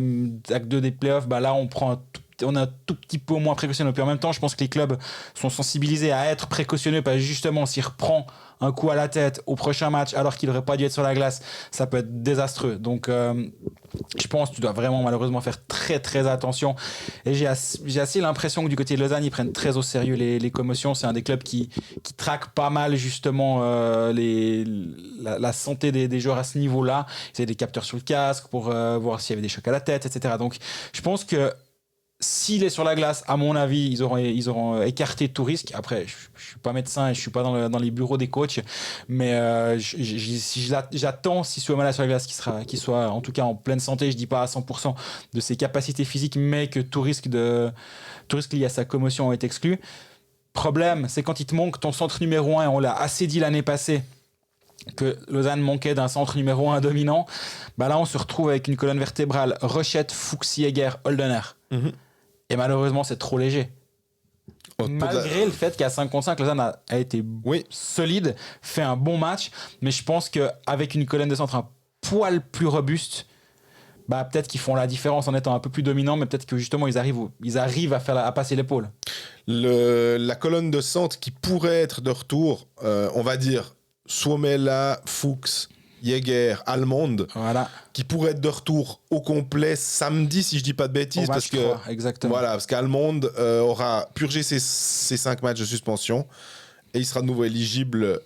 acte 2 des playoffs, là on est un tout petit peu moins précautionneux. Puis en même temps, je pense que les clubs sont sensibilisés à être précautionneux parce que justement, s'il reprend un coup à la tête au prochain match alors qu'il n'aurait pas dû être sur la glace, ça peut être désastreux. Donc, je pense que tu dois vraiment malheureusement faire très très attention. Et j'ai assez l'impression que du côté de Lausanne, ils prennent très au sérieux les commotions. C'est un des clubs qui traque pas mal justement la santé des joueurs à ce niveau-là. Ils avaient des capteurs sur le casque pour voir s'il y avait des chocs à la tête, etc. Donc, je pense que s'il est sur la glace, à mon avis, ils auront écarté tout risque. Après, je suis pas médecin et je suis pas dans les bureaux des coachs, mais j'attends si Suomela sur la glace qu'il soit en tout cas en pleine santé. Je dis pas à 100% de ses capacités physiques, mais que tout risque lié à sa commotion est exclu. Problème, c'est quand il te manque ton centre numéro 1, et on l'a assez dit l'année passée, que Lausanne manquait d'un centre numéro 1 dominant. Là, on se retrouve avec une colonne vertébrale Rochette, Fuchs, Jäger, Holdener. Mm-hmm. Et malheureusement, c'est trop léger. Malgré le fait qu'à 5 contre 5, Lausanne a été solide, fait un bon match, mais je pense qu'avec une colonne de centre un poil plus robuste, peut-être qu'ils font la différence en étant un peu plus dominants, mais peut-être que justement, ils arrivent à passer l'épaule. La colonne de centre qui pourrait être de retour, on va dire Suomela, Fuchs, Jäger, Allemande, voilà, qui pourrait être de retour au complet samedi, si je dis pas de bêtises, parce que 3, exactement. Voilà, parce qu'Allemande aura purgé ses 5 matchs de suspension et il sera de nouveau éligible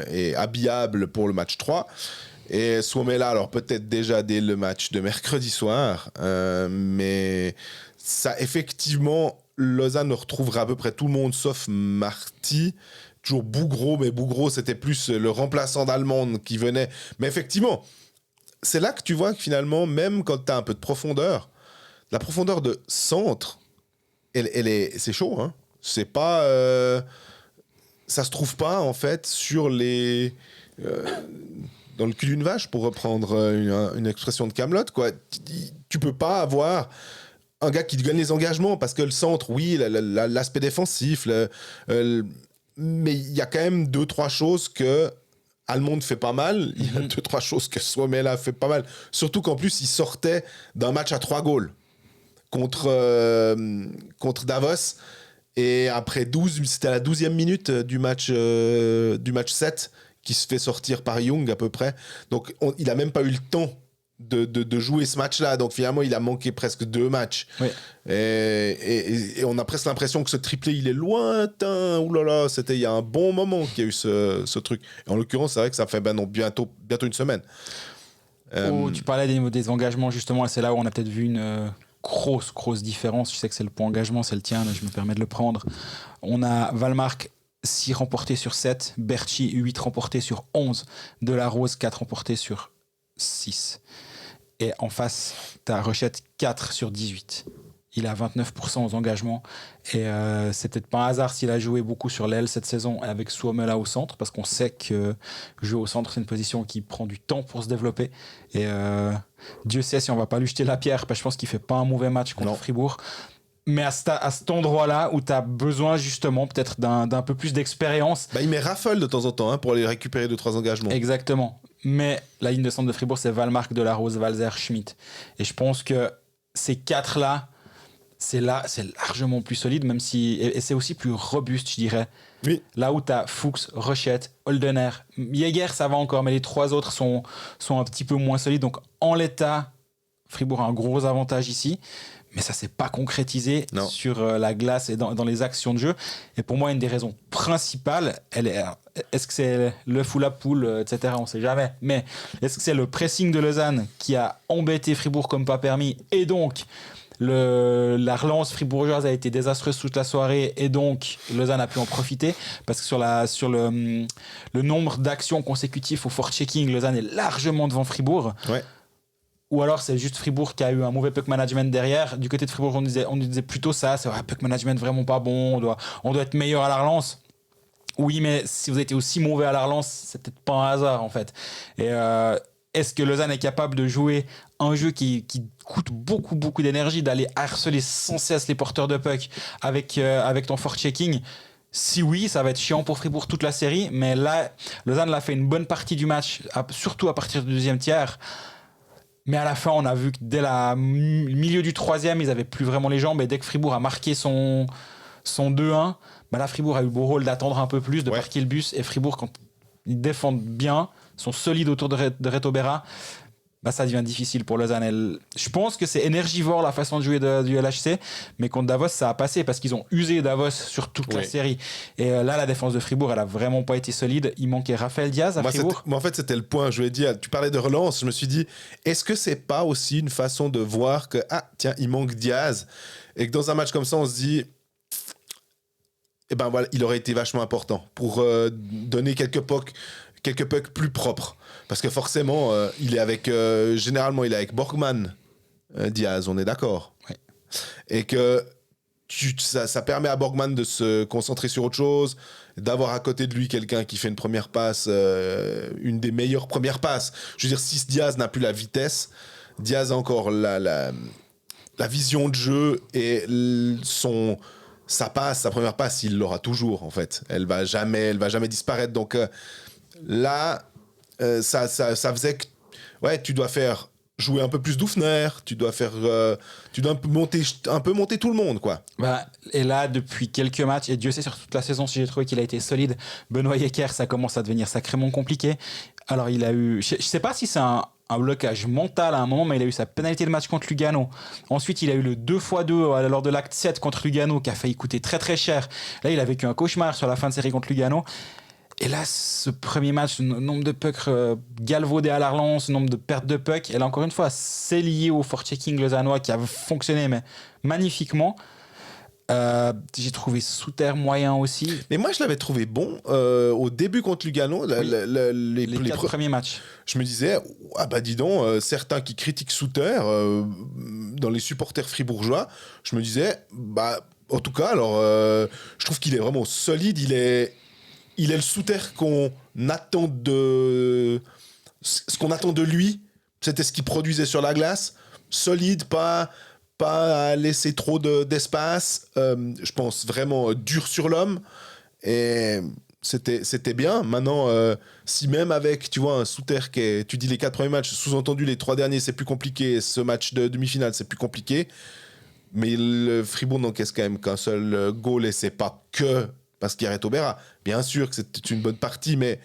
et habillable pour le match 3. Et Suomela, alors peut-être déjà dès le match de mercredi soir, mais ça, effectivement, Lausanne retrouvera à peu près tout le monde sauf Marty. Toujours Bougro, mais Bougro, c'était plus le remplaçant d'Allemande qui venait. Mais effectivement, c'est là que tu vois que finalement, même quand tu as un peu de profondeur, la profondeur de centre, c'est chaud. Hein. C'est pas... ça se trouve pas, en fait, sur les... dans le cul d'une vache, pour reprendre une expression de Kaamelott, quoi. Tu peux pas avoir un gars qui te gagne les engagements, parce que le centre, oui, l'aspect défensif, mais il y a quand même 2-3 choses que Allemande fait pas mal. Il y a 2-3 choses que Suomela fait pas mal. Surtout qu'en plus, il sortait d'un match à 3 goals contre Davos. Et après 12, c'était à la 12e minute du match 7 qui se fait sortir par Young à peu près. Donc, il a même pas eu le temps de jouer ce match-là. Donc, finalement, il a manqué presque 2 matchs. Oui. Et on a presque l'impression que ce triplé, il est lointain. Ouh là là, c'était il y a un bon moment qu'il y a eu ce truc. Et en l'occurrence, c'est vrai que ça fait bientôt une semaine. Tu parlais des engagements, justement, et c'est là où on a peut-être vu une grosse différence. Je sais que c'est le point engagement, c'est le tien, mais je me permets de le prendre. On a Wallmark 6 remportés sur 7, Berchi 8 remportés sur 11, Delarose 4 remportés sur 6. Et en face, tu as Rochette 4 sur 18. Il a 29% aux engagements. Et c'est peut-être pas un hasard s'il a joué beaucoup sur l'aile cette saison avec Suomela au centre, parce qu'on sait que jouer au centre, c'est une position qui prend du temps pour se développer. Et Dieu sait si on va pas lui jeter la pierre, parce que je pense qu'il fait pas un mauvais match contre Fribourg. Mais à cet endroit-là où tu as besoin justement peut-être d'un peu plus d'expérience. Il met Raffle de temps en temps pour aller récupérer 2-3 engagements. Exactement. Mais la ligne de centre de Fribourg, c'est Wallmark, Delarose, Walzer, Schmidt. Et je pense que ces 4-là, c'est largement plus solide, même si et c'est aussi plus robuste, je dirais. Oui. Là où tu as Fuchs, Rochette, Holdener, Jäger, ça va encore, mais les 3 autres sont un petit peu moins solides. Donc en l'état, Fribourg a un gros avantage ici, mais ça s'est pas concrétisé sur la glace et dans les actions de jeu. Et pour moi, une des raisons principales, est-ce que c'est l'œuf ou la poule, etc. On sait jamais. Mais est-ce que c'est le pressing de Lausanne qui a embêté Fribourg comme pas permis, et donc la relance fribourgeoise a été désastreuse toute la soirée, et donc Lausanne a pu en profiter parce que sur le nombre d'actions consécutives au forechecking, Lausanne est largement devant Fribourg. Ouais. Ou alors c'est juste Fribourg qui a eu un mauvais puck management derrière. Du côté de Fribourg, on disait plutôt ça, c'est puck management vraiment pas bon, on doit être meilleur à la relance. Oui, mais si vous avez été aussi mauvais à la relance, c'est peut-être pas un hasard en fait. Et est-ce que Lausanne est capable de jouer un jeu qui coûte beaucoup d'énergie, d'aller harceler sans cesse les porteurs de puck avec ton forechecking? Si oui, ça va être chiant pour Fribourg toute la série, mais là, Lausanne l'a fait une bonne partie du match, surtout à partir du deuxième tiers. Mais à la fin, on a vu que dès le milieu du troisième, ils n'avaient plus vraiment les jambes, et dès que Fribourg a marqué son 2-1, bah là, Fribourg a eu le beau rôle d'attendre un peu plus, de marquer le bus, et Fribourg, quand ils défendent bien, sont solides autour de Reto Berra, bah ça devient difficile pour Lausanne. Je pense que c'est énergivore la façon de jouer du LHC, mais contre Davos, ça a passé parce qu'ils ont usé Davos sur toute la série. Et là, la défense de Fribourg, elle a vraiment pas été solide. Il manquait Raphaël Diaz à Fribourg. Moi, en fait, c'était le point. Je lui ai dit, tu parlais de relance, je me suis dit, est-ce que c'est pas aussi une façon de voir que, tiens, il manque Diaz, et que dans un match comme ça, on se dit, eh ben voilà, il aurait été vachement important pour donner quelques pucks plus propres. Parce que forcément, il est avec, généralement, il est avec Borgman, Diaz, on est d'accord. Oui. Et que ça permet à Borgman de se concentrer sur autre chose, d'avoir à côté de lui quelqu'un qui fait une première passe, une des meilleures premières passes. Je veux dire, si Diaz n'a plus la vitesse, Diaz a encore la vision de jeu, et sa première passe, il l'aura toujours, en fait. Elle va jamais disparaître. Donc là, ça faisait que tu dois faire jouer un peu plus d'Oufner, tu dois un peu monter tout le monde, quoi. Bah, et là, depuis quelques matchs, et Dieu sait sur toute la saison si j'ai trouvé qu'il a été solide, Benoît Yecker, ça commence à devenir sacrément compliqué. Alors il a eu, je sais pas si c'est un blocage mental à un moment, mais il a eu sa pénalité de match contre Lugano. Ensuite, il a eu le 2x2 lors de l'acte 7 contre Lugano, qui a failli coûter très très cher. Là, il a vécu un cauchemar sur la fin de série contre Lugano. Et là, ce premier match, le nombre de pucks galvaudés à la relance, le nombre de pertes de pucks, et là, encore une fois, c'est lié au forechecking lausannois qui a fonctionné, mais magnifiquement. J'ai trouvé Souter moyen aussi. Mais moi, je l'avais trouvé bon au début contre Lugano. Les 4 premiers matchs. Je me disais, dis donc, certains qui critiquent Souter dans les supporters fribourgeois, je me disais, en tout cas, alors, je trouve qu'il est vraiment solide. Il est le Souter qu'on attend ce qu'on attend de lui. C'était ce qu'il produisait sur la glace. Solide, pas à laisser trop d'espace. Je pense vraiment dur sur l'homme. Et c'était bien. Maintenant, si même avec, tu vois, un Souter tu dis les 4 premiers matchs, sous-entendu les 3 derniers, c'est plus compliqué. Ce match de demi-finale, c'est plus compliqué. Mais le Fribourg n'encaisse quand même qu'un seul goal, et c'est pas que parce qu'il y a Reto Berra. Bien sûr que c'était une bonne partie, mais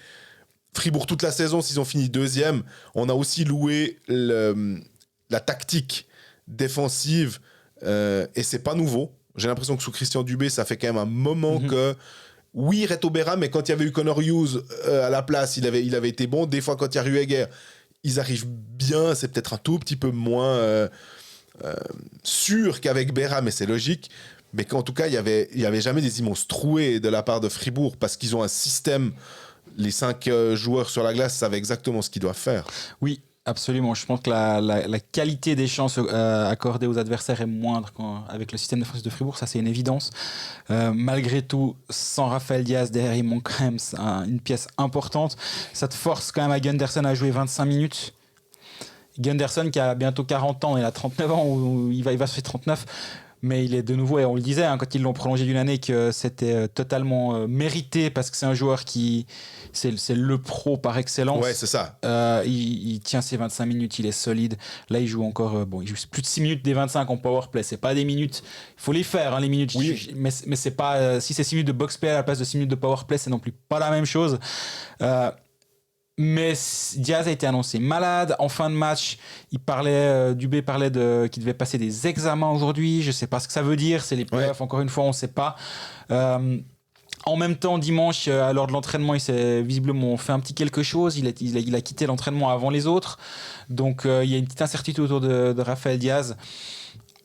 Fribourg, toute la saison, s'ils ont fini deuxième, on a aussi loué la tactique défensive, et c'est pas nouveau. J'ai l'impression que sous Christian Dubé, ça fait quand même un moment que, oui, Reto Berra, mais quand il y avait eu Connor Hughes à la place, il avait été bon. Des fois, quand il y a Rueger, ils arrivent bien. C'est peut-être un tout petit peu moins sûr qu'avec Berra, mais c'est logique. Mais qu'en tout cas, il y avait jamais des immenses trouées de la part de Fribourg, parce qu'ils ont un système. Les 5 joueurs sur la glace savent exactement ce qu'ils doivent faire. Oui, absolument. Je pense que la qualité des chances accordées aux adversaires est moindre avec le système défensif de Fribourg. Ça, c'est une évidence. Malgré tout, sans Raphaël Diaz derrière, il manque quand même une pièce importante. Ça te force quand même à Gunderson à jouer 25 minutes. Gunderson qui a bientôt 40 ans, il a 39 ans, ou il va se faire 39. Mais il est de nouveau, et on le disait quand ils l'ont prolongé d'une année, que c'était totalement mérité parce que c'est un joueur qui c'est le pro par excellence. Ouais, c'est ça. Il tient ses 25 minutes, il est solide. Là, il joue encore, il joue plus de 6 minutes des 25 en powerplay. C'est pas des minutes, il faut les faire, les minutes. Oui. Mais c'est pas, si c'est 6 minutes de box-play à la place de 6 minutes de powerplay, c'est non plus pas la même chose. Mais Diaz a été annoncé malade. En fin de match, Dubé parlait qu'il devait passer des examens aujourd'hui. Je ne sais pas ce que ça veut dire. C'est les playoffs, ouais. Encore une fois, on ne sait pas. En même temps, dimanche, lors de l'entraînement, il s'est visiblement fait un petit quelque chose. Il a quitté l'entraînement avant les autres. Donc, il y a une petite incertitude autour de Rafael Diaz.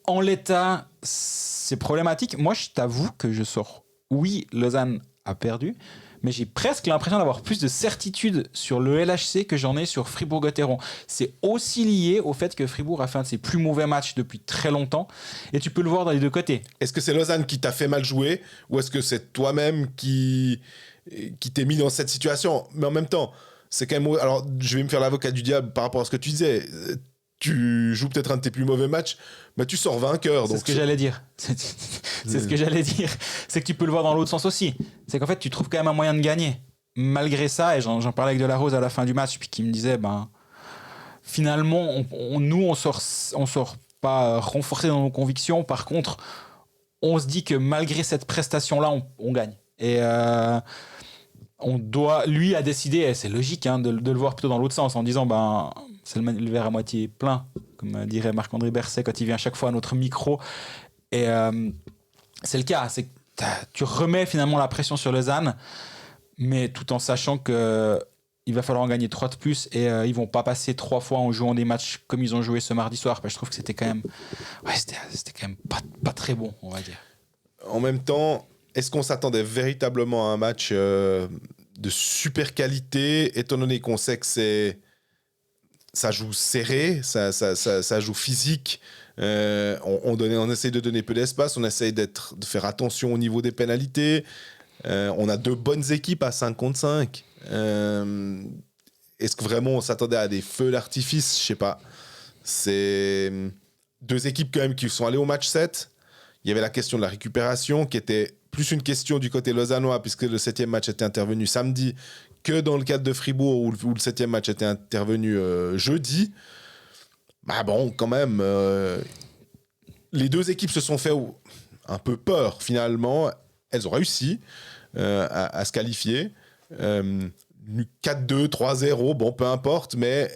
En l'état, c'est problématique. Moi, je t'avoue que je sors. Oui, Lausanne a perdu. Mais j'ai presque l'impression d'avoir plus de certitude sur le LHC que j'en ai sur Fribourg-Gotteron. C'est aussi lié au fait que Fribourg a fait un de ses plus mauvais matchs depuis très longtemps. Et tu peux le voir dans les deux côtés. Est-ce que c'est Lausanne qui t'a fait mal jouer ou est-ce que c'est toi-même qui t'es mis dans cette situation? Mais en même temps, c'est quand même... Alors, je vais me faire l'avocat du diable par rapport à ce que tu disais. Tu joues peut-être un de tes plus mauvais matchs, mais tu sors vainqueur. C'est ce que j'allais dire. C'est ce que j'allais dire. C'est que tu peux le voir dans l'autre sens aussi. C'est qu'en fait, tu trouves quand même un moyen de gagner. Malgré ça, et j'en parlais avec Delarose à la fin du match, puis qui me disait, finalement, nous, on sort pas renforcé dans nos convictions. Par contre, on se dit que malgré cette prestation-là, on gagne. Et on doit... Lui a décidé, et c'est logique, de le voir plutôt dans l'autre sens, en disant, c'est le verre à moitié plein, comme dirait Marc-André Berset quand il vient à chaque fois à notre micro. Et c'est le cas, c'est que tu remets finalement la pression sur Lausanne, mais tout en sachant qu'il va falloir en gagner 3 de plus et ils vont pas passer 3 fois en jouant des matchs comme ils ont joué ce mardi soir. Je trouve que c'était quand même, c'était quand même pas très bon, on va dire. En même temps, est-ce qu'on s'attendait véritablement à un match de super qualité, étant donné qu'on sait que ça joue serré, ça joue physique. On essaye de donner peu d'espace, on essaye de faire attention au niveau des pénalités. On a 2 bonnes équipes à 5 contre 5. Est-ce que vraiment on s'attendait à des feux d'artifice? Je sais pas. C'est 2 équipes quand même qui sont allées au match 7. Il y avait la question de la récupération qui était plus une question du côté lausannois puisque le 7e match était intervenu samedi que dans le cadre de Fribourg où le 7e match était intervenu jeudi. Quand même, les 2 équipes se sont fait un peu peur finalement. Elles ont réussi à se qualifier. 4-2, 3-0, peu importe, mais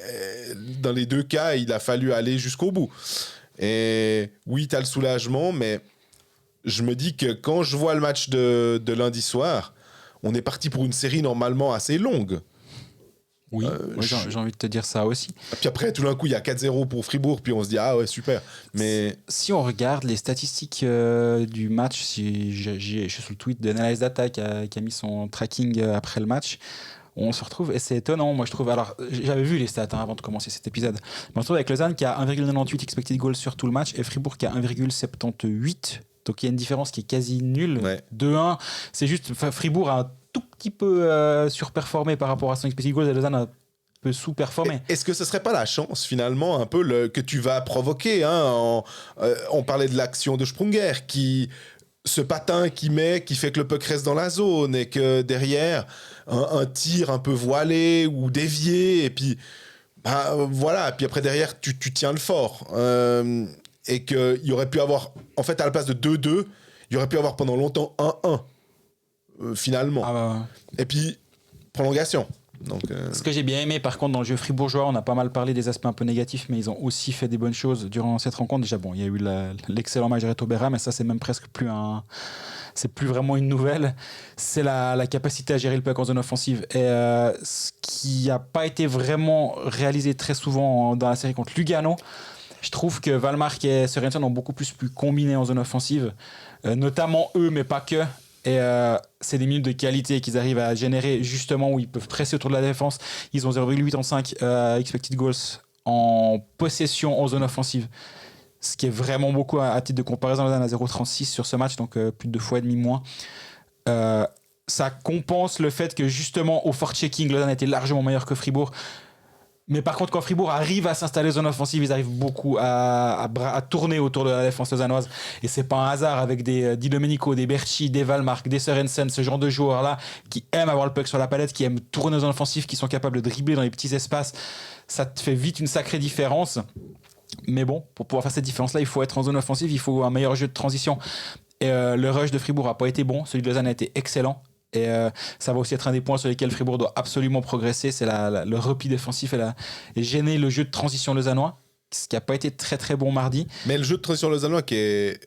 dans les 2 cas, il a fallu aller jusqu'au bout. Et oui, tu as le soulagement, mais je me dis que quand je vois le match de lundi soir, on est parti pour une série normalement assez longue. Oui, j'ai envie de te dire ça aussi. Puis après, tout d'un coup, il y a 4-0 pour Fribourg, puis on se dit, ah ouais, super. Mais si on regarde les statistiques du match, je suis sous le tweet d'Analyse Data qui a mis son tracking après le match, on se retrouve, et c'est étonnant, moi je trouve, alors j'avais vu les stats avant de commencer cet épisode, mais on se retrouve avec Lausanne qui a 1,98 expected goals sur tout le match, et Fribourg qui a 1,78, donc il y a une différence qui est quasi nulle, ouais. 2-1, c'est juste, Fribourg a un tout petit peu surperformé par rapport à son expected goals, et Lausanne a un peu sous-performé. Est-ce que ce serait pas la chance finalement un peu que tu vas provoquer on parlait de l'action de Sprunger ce patin qui fait que le puck reste dans la zone et que derrière un tir un peu voilé ou dévié et puis voilà, puis après derrière tu tiens le fort et qu'il y aurait pu avoir en fait à la place de 2-2 il y aurait pu avoir pendant longtemps 1-1 finalement et puis prolongation. Donc, Ce que j'ai bien aimé par contre dans le jeu fribourgeois, on a pas mal parlé des aspects un peu négatifs, mais ils ont aussi fait des bonnes choses durant cette rencontre. Déjà il y a eu l'excellent match de Reto Berra, mais ça c'est même presque plus c'est plus vraiment une nouvelle. C'est la capacité à gérer le puck en zone offensive, et ce qui n'a pas été vraiment réalisé très souvent dans la série contre Lugano. Je trouve que Wallmark et Sørensen ont beaucoup plus pu combiner en zone offensive, notamment eux, mais pas que. Et c'est des minutes de qualité qu'ils arrivent à générer justement où ils peuvent presser autour de la défense. Ils ont 0,8 en 5 expected goals en possession en zone offensive, ce qui est vraiment beaucoup à titre de comparaison. Lausanne à 0,36 sur ce match, donc plus de 2,5 fois moins. Ça compense le fait que justement au forechecking Lausanne était largement meilleur que Fribourg, Mais par contre, quand Fribourg arrive à s'installer zone offensive, ils arrivent beaucoup à tourner autour de la défense lausannoise. Et c'est pas un hasard avec des Di Domenico, des Berchi, des Valmark, des Sørensen, ce genre de joueurs-là qui aiment avoir le puck sur la palette, qui aiment tourner aux zones offensives, qui sont capables de dribbler dans les petits espaces. Ça te fait vite une sacrée différence. Mais bon, pour pouvoir faire cette différence-là, il faut être en zone offensive, il faut un meilleur jeu de transition. Et le rush de Fribourg n'a pas été bon, celui de Lausanne a été excellent. Et ça va aussi être un des points sur lesquels Fribourg doit absolument progresser, c'est le repli défensif et gêner le jeu de transition lausannois, ce qui n'a pas été très très bon mardi. Mais le jeu de transition lausannois qui est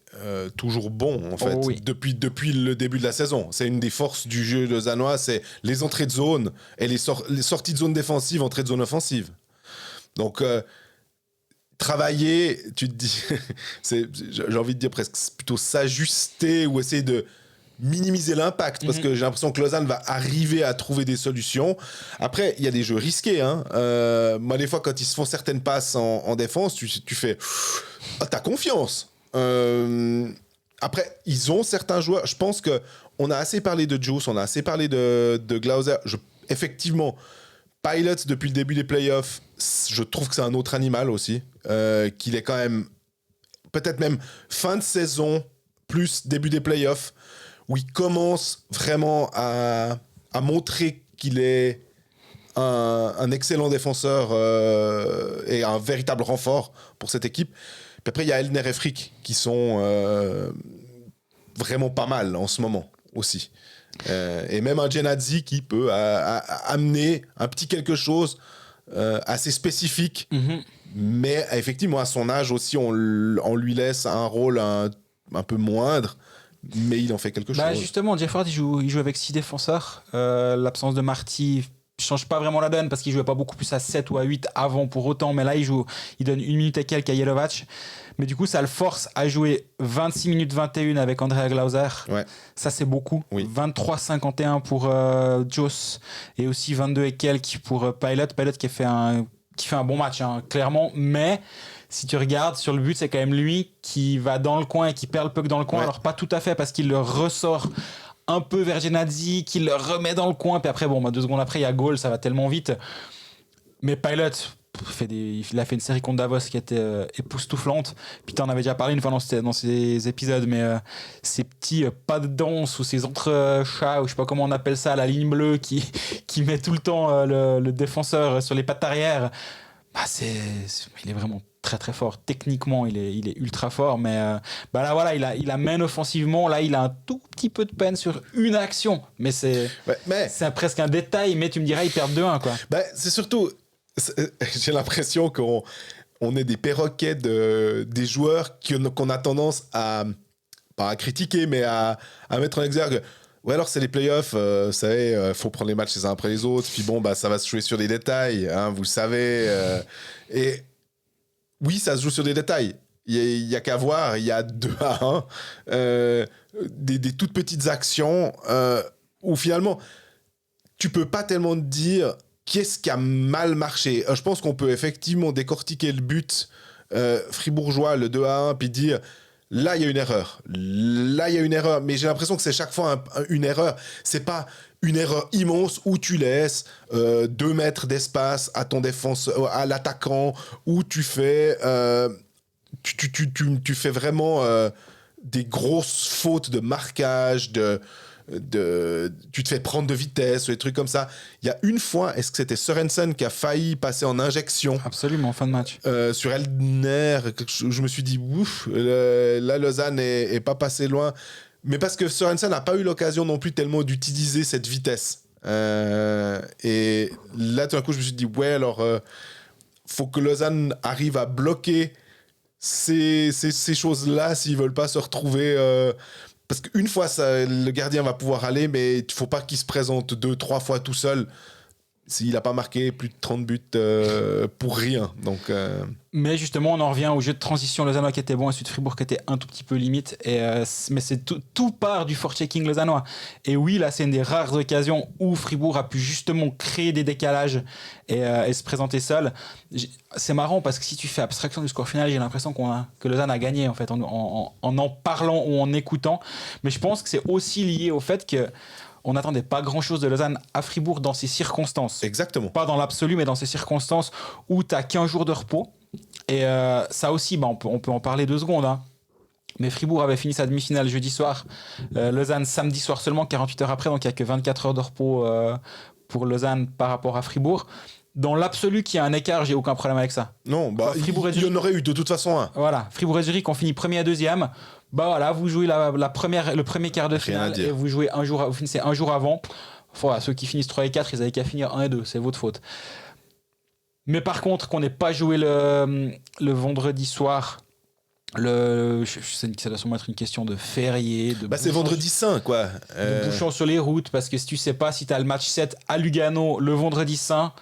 toujours bon en fait, oui. depuis le début de la saison. C'est une des forces du jeu lausannois, c'est les entrées de zone et les sorties de zone défensive, entrées de zone offensive. Donc travailler, tu te dis, j'ai envie de dire presque plutôt s'ajuster ou essayer de minimiser l'impact, parce que j'ai l'impression que Lausanne va arriver à trouver des solutions. Après, il y a des jeux risqués. Moi, des fois, quand ils se font certaines passes en défense, tu fais « t'as confiance ». Après, ils ont certains joueurs. Je pense qu'on a assez parlé de Juice, on a assez parlé de Glauser. Effectivement, Pilot, depuis le début des playoffs, je trouve que c'est un autre animal aussi. Qu'il est quand même, peut-être même fin de saison, plus début des playoffs, où il commence vraiment à montrer qu'il est un excellent défenseur et un véritable renfort pour cette équipe. Puis après, il y a Elner et Frick qui sont vraiment pas mal en ce moment aussi. Et même un Genadzi qui peut amener un petit quelque chose assez spécifique. Mais effectivement, à son âge aussi, on lui laisse un rôle un peu moindre. Mais il en fait quelque chose. Justement, Jeff Ward, il joue avec 6 défenseurs. L'absence de Marty change pas vraiment la donne parce qu'il jouait pas beaucoup plus à 7 ou à 8 avant pour autant. Mais là, il donne 1 minute et quelques à Jelovac. Mais du coup, ça le force à jouer 26 minutes 21 avec Andrea Glauser. Ouais. Ça, c'est beaucoup. Oui. 23-51 pour Joss et aussi 22 et quelques pour Pilot. Pilot qui fait un bon match, clairement. Mais si tu regardes sur le but, c'est quand même lui qui va dans le coin et qui perd le puck dans le coin. Ouais. Alors, pas tout à fait parce qu'il le ressort un peu vers Genadzi, qu'il le remet dans le coin. Puis après, 2 secondes après, il y a goal. Ça va tellement vite. Mais Pilot... il a fait une série contre Davos qui était époustouflante. Puis t'en avais déjà parlé une fois dans ces épisodes, mais ces petits pas de danse ou ces entre-chats, ou je sais pas comment on appelle ça, la ligne bleue qui met tout le temps le défenseur sur les pattes arrière, il est vraiment très très fort. Techniquement, il est ultra fort, mais là voilà, il amène offensivement. Là, il a un tout petit peu de peine sur une action, mais c'est presque un détail. Mais tu me dirais, il perd 2-1, quoi. C'est surtout... J'ai l'impression qu'on est des perroquets des joueurs qu'on a tendance pas à critiquer, mais à mettre en exergue. Ouais, alors c'est les playoffs, vous savez, faut prendre les matchs les uns après les autres, puis ça va se jouer sur des détails, vous le savez. Et oui, ça se joue sur des détails. Il y a qu'à voir, il y a 2-1, des toutes petites actions où finalement, tu peux pas tellement te dire... Qu'est-ce qui a mal marché ? Je pense qu'on peut effectivement décortiquer le but fribourgeois, le 2-1, puis dire là, il y a une erreur. Là, il y a une erreur. Mais j'ai l'impression que c'est chaque fois une erreur. C'est pas une erreur immense où tu laisses 2 mètres d'espace à ton défenseur, à l'attaquant, où tu fais, tu fais vraiment des grosses fautes de marquage, tu te fais prendre de vitesse ou des trucs comme ça. Il y a une fois, est-ce que c'était Sørensen qui a failli passer en injection ? Absolument, en fin de match. Sur Elner, je me suis dit, ouf, là, Lausanne est pas passé loin. Mais parce que Sørensen n'a pas eu l'occasion non plus tellement d'utiliser cette vitesse. Et là, tout d'un coup, je me suis dit, ouais, alors, faut que Lausanne arrive à bloquer ces choses-là s'ils veulent pas se retrouver... Parce qu'une fois, le gardien va pouvoir aller, mais il ne faut pas qu'il se présente 2-3 fois tout seul. S'il n'a pas marqué plus de 30 buts pour rien. Donc, Mais justement, on en revient au jeu de transition lausannois qui était bon et celui de Fribourg qui était un tout petit peu limite. Mais c'est tout part du forechecking lausannois. Et oui, là, c'est une des rares occasions où Fribourg a pu justement créer des décalages et se présenter seul. C'est marrant parce que si tu fais abstraction du score final, j'ai l'impression que Lausanne a gagné en parlant ou en écoutant. Mais je pense que c'est aussi lié au fait que on n'attendait pas grand-chose de Lausanne à Fribourg dans ces circonstances. Exactement. Pas dans l'absolu, mais dans ces circonstances où tu as 15 jours de repos. Et ça aussi, on peut en parler 2 secondes. Hein. Mais Fribourg avait fini sa demi-finale jeudi soir. Lausanne samedi soir seulement, 48 heures après. Donc il n'y a que 24 heures de repos pour Lausanne par rapport à Fribourg. Dans l'absolu, qu'il y a un écart, j'ai aucun problème avec ça. Non, il y en aurait eu de toute façon un. Voilà, Fribourg et Zurich ont fini premier et deuxième. Voilà, vous jouez le premier quart de finale et vous jouez vous finissez un jour avant. Voilà, ceux qui finissent 3 et 4, ils avaient qu'à finir 1 et 2, c'est votre faute. Mais par contre, qu'on n'ait pas joué le vendredi soir, je sais que ça doit sûrement être une question de férié. C'est vendredi saint, quoi. De bouchons sur les routes, parce que si tu sais pas si tu as le match 7 à Lugano le vendredi saint,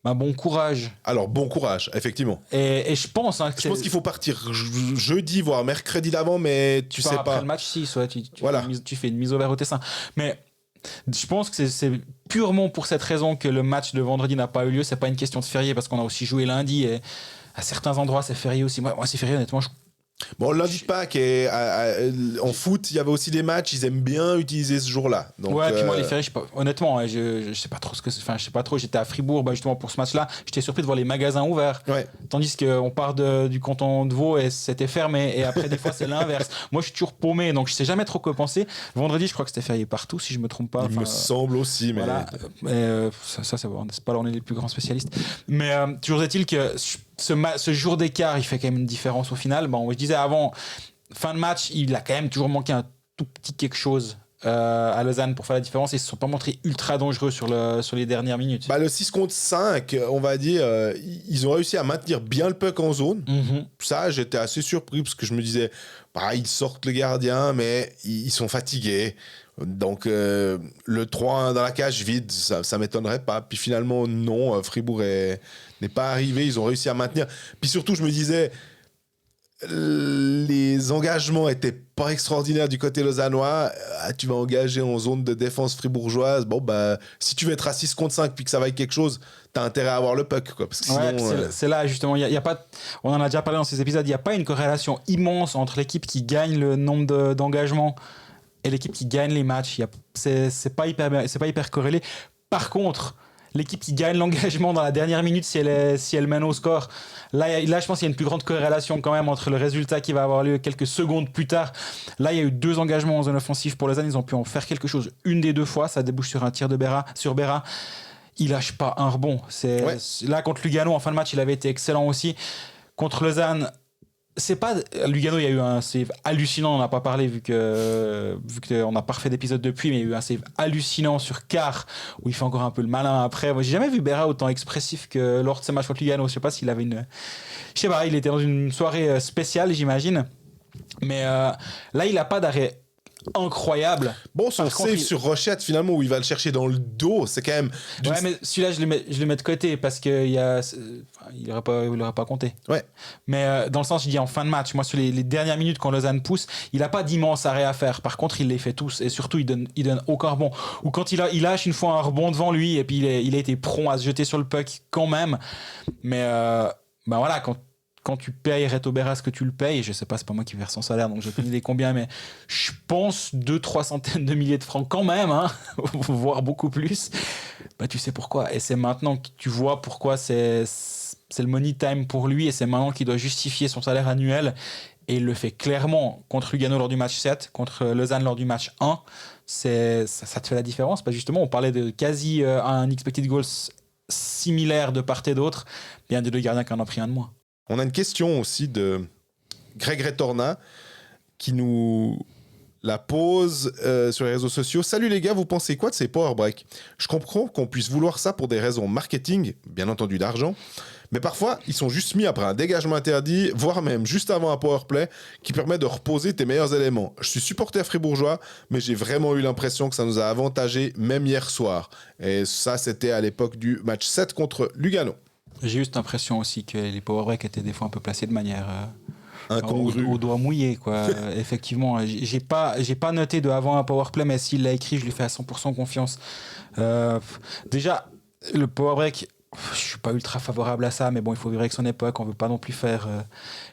bon courage. Alors, bon courage, effectivement. Et je pense... je pense qu'il faut partir jeudi, voire mercredi d'avant, mais tu sais pas. Après le match 6, ouais, voilà. tu fais une mise au vert au Tessin. Mais je pense que c'est purement pour cette raison que le match de vendredi n'a pas eu lieu. C'est pas une question de férié, parce qu'on a aussi joué lundi, et à certains endroits, c'est férié aussi. Moi c'est férié, honnêtement, Bon, lundi de Pâques, et en foot, il y avait aussi des matchs, ils aiment bien utiliser ce jour-là. Donc, ouais, puis moi, les fériés, honnêtement, je sais pas trop ce que c'est. Enfin, je sais pas trop. J'étais à Fribourg, justement, pour ce match-là. J'étais surpris de voir les magasins ouverts. Ouais. Tandis qu'on part du canton de Vaud et c'était fermé. Et après, des fois, c'est l'inverse. Moi, je suis toujours paumé, donc je sais jamais trop quoi penser. Vendredi, je crois que c'était férié partout, si je me trompe pas. Il me semble aussi, mais. Voilà. Ça, c'est bon. C'est pas là, on est les plus grands spécialistes. Mais toujours est-il que ce jour d'écart, il fait quand même une différence au final. Bon, je disais avant, fin de match, il a quand même toujours manqué un tout petit quelque chose à Lausanne pour faire la différence, et ils ne se sont pas montrés ultra dangereux sur les dernières minutes. Le 6 contre 5, on va dire, ils ont réussi à maintenir bien le puck en zone. Mm-hmm. Ça, j'étais assez surpris, parce que je me disais, ils sortent le gardien, mais ils sont fatigués. Donc, le 3-1 dans la cage vide, ça m'étonnerait pas. Puis finalement, non, Fribourg n'est pas arrivé. Ils ont réussi à maintenir. Puis surtout, je me disais, les engagements étaient pas extraordinaires du côté lausannois. Tu vas engager en zone de défense fribourgeoise. Si tu veux être à 6 contre 5 puis que ça vaille quelque chose, t'as intérêt à avoir le puck, quoi. Parce que sinon, c'est là, justement, y a pas, on en a déjà parlé dans ces épisodes, il n'y a pas une corrélation immense entre l'équipe qui gagne le nombre d'engagements et l'équipe qui gagne les matchs. C'est pas hyper corrélé. Par contre, l'équipe qui gagne l'engagement dans la dernière minute, si elle mène au score, là, je pense qu'il y a une plus grande corrélation quand même entre le résultat qui va avoir lieu quelques secondes plus tard. Là, il y a eu 2 engagements en zone offensive pour Lausanne. Ils ont pu en faire quelque chose une des 2 fois. Ça débouche sur un tir de sur Berra. Il lâche pas un rebond. Là, contre Lugano, en fin de match, il avait été excellent aussi. Contre Lausanne, c'est pas Lugano, il y a eu un save hallucinant, on n'a pas parlé vu qu'on n'a pas refait d'épisode depuis, mais il y a eu un save hallucinant sur Carr où il fait encore un peu le malin après. Moi, j'ai jamais vu Berra autant expressif que lors de ce match contre Lugano. Je sais pas s'il avait il était dans une soirée spéciale, j'imagine, mais là il a pas d'arrêt incroyable. Bon, son save sur Rochette, finalement, où il va le chercher dans le dos, c'est quand même... Ouais, mais celui-là, je le mets de côté parce qu'il n'aurait pas compté. Ouais. Mais dans le sens, je dis en fin de match, moi, sur les dernières minutes, quand Lausanne pousse, il n'a pas d'immense arrêt à faire. Par contre, il les fait tous. Et surtout, il donne aucun rebond. Ou quand il lâche une fois un rebond devant lui, et puis il a été prompt à se jeter sur le puck quand même. Mais voilà, quand tu payes Reto Berra ce que tu le payes, je sais pas, c'est pas moi qui verse son salaire, donc je connais des combien, mais je pense 200-300 centaines de milliers de francs quand même, hein, voire beaucoup plus. Tu sais pourquoi. Et c'est maintenant que tu vois pourquoi c'est le money time pour lui, et c'est maintenant qu'il doit justifier son salaire annuel. Et il le fait clairement contre Lugano lors du match 7, contre Lausanne lors du match 1. Ça te fait la différence. Justement, on parlait de quasi un expected goals similaire de part et d'autre. Bien des 2 gardiens qui en ont pris un de moins. On a une question aussi de Greg Retorna qui nous la pose sur les réseaux sociaux. Salut les gars, vous pensez quoi de ces power breaks ? Je comprends qu'on puisse vouloir ça pour des raisons marketing, bien entendu d'argent, mais parfois ils sont juste mis après un dégagement interdit, voire même juste avant un power play qui permet de reposer tes meilleurs éléments. Je suis supporter fribourgeois, mais j'ai vraiment eu l'impression que ça nous a avantagé même hier soir. Et ça, c'était à l'époque du match 7 contre Lugano. J'ai juste l'impression aussi que les power breaks étaient des fois un peu placés de manière incongrue, au doigt mouillé, quoi. Effectivement, j'ai pas noté de avant un power play, mais s'il l'a écrit, je lui fais à 100% confiance. Déjà, le power break je suis pas ultra favorable à ça, mais bon, il faut vivre avec son époque. On veut pas non plus faire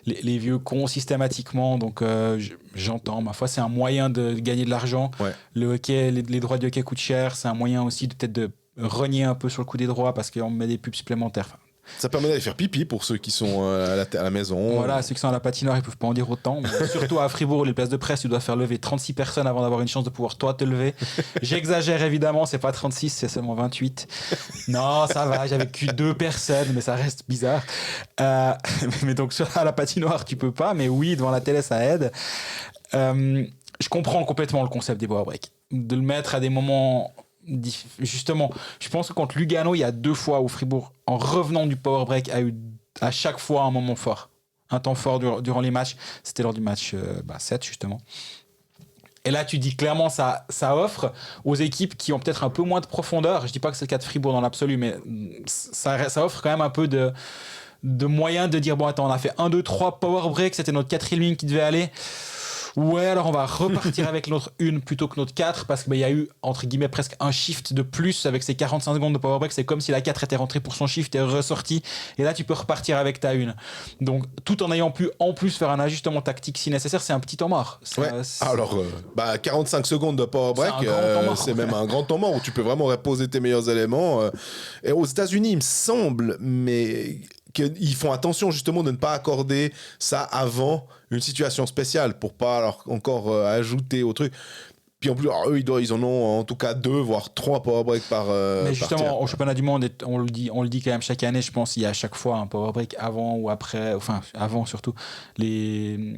les vieux cons systématiquement. Donc, j'entends. Ma foi, c'est un moyen de gagner de l'argent. Ouais. Le hockey, les droits du hockey coûtent cher. C'est un moyen aussi de peut-être de rogner un peu sur le coût des droits parce qu'on met des pubs supplémentaires. Enfin, Ça permet d'aller faire pipi pour ceux qui sont à la maison. voilà, ceux qui sont à la patinoire, ils peuvent pas en dire autant. Mais surtout à Fribourg, les places de presse, tu dois faire lever 36 personnes avant d'avoir une chance de pouvoir toi te lever. J'exagère évidemment, c'est pas 36, c'est seulement 28. Non, ça va, j'avais que 2 personnes, mais ça reste bizarre. Mais donc à la patinoire, tu peux pas, mais oui, devant la télé, ça aide. Je comprends complètement le concept des power breaks. De le mettre à des moments... Justement, je pense que contre Lugano, il y a 2 fois où Fribourg, en revenant du power break, a eu à chaque fois un moment fort, un temps fort durant les matchs. C'était lors du match 7 justement. Et là, tu dis clairement, ça offre aux équipes qui ont peut-être un peu moins de profondeur. Je dis pas que c'est le cas de Fribourg dans l'absolu, mais ça offre quand même un peu de moyens de dire bon, attends, on a fait 1, 2, 3 power break, c'était notre 4e ligne qui devait aller. Ouais, alors on va repartir avec notre 1 plutôt que notre 4 parce qu'il y a eu, entre guillemets, presque un shift de plus avec ces 45 secondes de power break. C'est comme si la 4 était rentrée pour son shift et ressortie. Et là, tu peux repartir avec ta 1. Donc, tout en ayant pu, en plus, faire un ajustement tactique si nécessaire, c'est un petit temps mort. Ouais. Alors, 45 secondes de power break, c'est même un grand temps mort où tu peux vraiment reposer tes meilleurs éléments. Et aux États-Unis, il me semble, mais qu'ils font attention justement de ne pas accorder ça avant une situation spéciale pour pas alors encore ajouter au truc. Puis en plus, alors, eux, ils en ont en tout cas 2 voire 3 power break par. Mais justement, par au championnat du monde, on le dit quand même chaque année. Je pense qu'il y a à chaque fois un power break avant ou après, enfin avant surtout les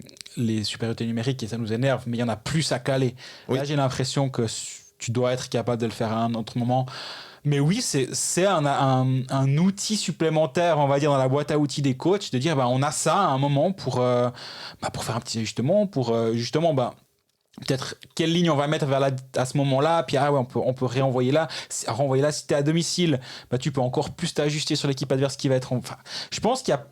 supériorités numériques et ça nous énerve. Mais il y en a plus à caler. Oui. Là, j'ai l'impression que tu dois être capable de le faire à un autre moment. Mais oui, c'est un outil supplémentaire, on va dire, dans la boîte à outils des coachs, de dire, on a ça à un moment pour faire un petit ajustement, pour peut-être quelle ligne on va mettre à ce moment-là, puis on peut renvoyer là. Si tu es à domicile, tu peux encore plus t'ajuster sur l'équipe adverse qui va être... Enfin, je pense qu'il y a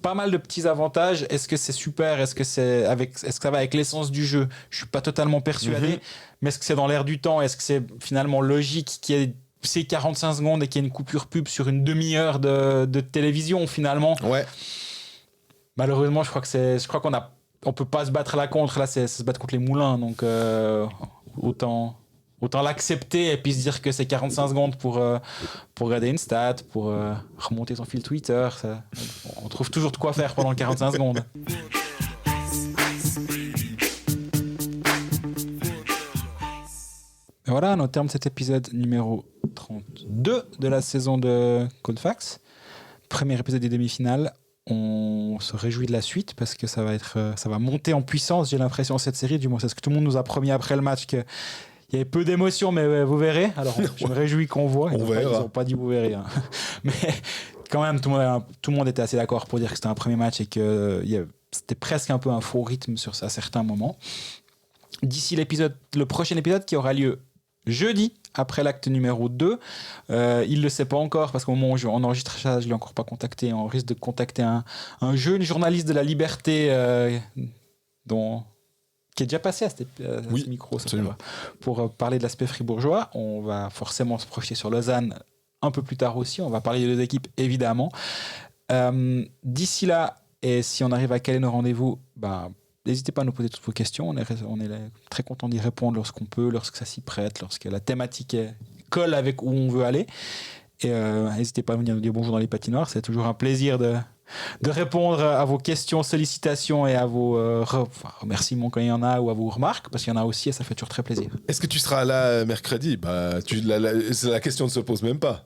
pas mal de petits avantages. Est-ce que c'est super? Est-ce que ça va avec l'essence du jeu? Je suis pas totalement persuadé. Mais est-ce que c'est dans l'air du temps? Est-ce que c'est finalement logique qu'il y ait ces 45 secondes et qu'il y ait une coupure pub sur une demi-heure de télévision finalement? Ouais. Malheureusement, je crois qu'on peut pas se battre à la contre. Là, c'est se battre contre les moulins. Donc, autant l'accepter et puis se dire que c'est 45 secondes pour regarder une stat, pour remonter son fil Twitter. On trouve toujours de quoi faire pendant 45 secondes. Et voilà, on est au terme de cet épisode numéro 32 de la saison de Colfax. Premier épisode des demi-finales. On se réjouit de la suite parce que ça va monter en puissance, j'ai l'impression, cette série. Du moins, c'est ce que tout le monde nous a promis après le match, qu'il y avait peu d'émotions, mais vous verrez. Alors, je me réjouis qu'on voit. Ils n'ont pas dit vous verrez. Hein. Mais quand même, tout le monde était assez d'accord pour dire que c'était un premier match et que c'était presque un peu un faux rythme à certains moments. D'ici le prochain épisode qui aura lieu jeudi, après l'acte numéro 2. Il ne le sait pas encore, parce qu'au moment où on enregistre ça, je ne l'ai encore pas contacté. On risque de contacter un jeune journaliste de la Liberté qui est déjà passé à ce micro pour parler de l'aspect fribourgeois. On va forcément se projeter sur Lausanne un peu plus tard aussi. On va parler des 2 équipes, évidemment. D'ici là, et si on arrive à caler nos rendez-vous, n'hésitez pas à nous poser toutes vos questions. On est très content d'y répondre lorsqu'on peut, lorsque ça s'y prête, lorsque la thématique colle avec où on veut aller. Et n'hésitez pas à venir nous dire bonjour dans les patinoires. C'est toujours un plaisir de répondre à vos questions, sollicitations et à vos remerciements quand il y en a ou à vos remarques, parce qu'il y en a aussi et ça fait toujours très plaisir. Est-ce que tu seras là mercredi? La question ne se pose même pas.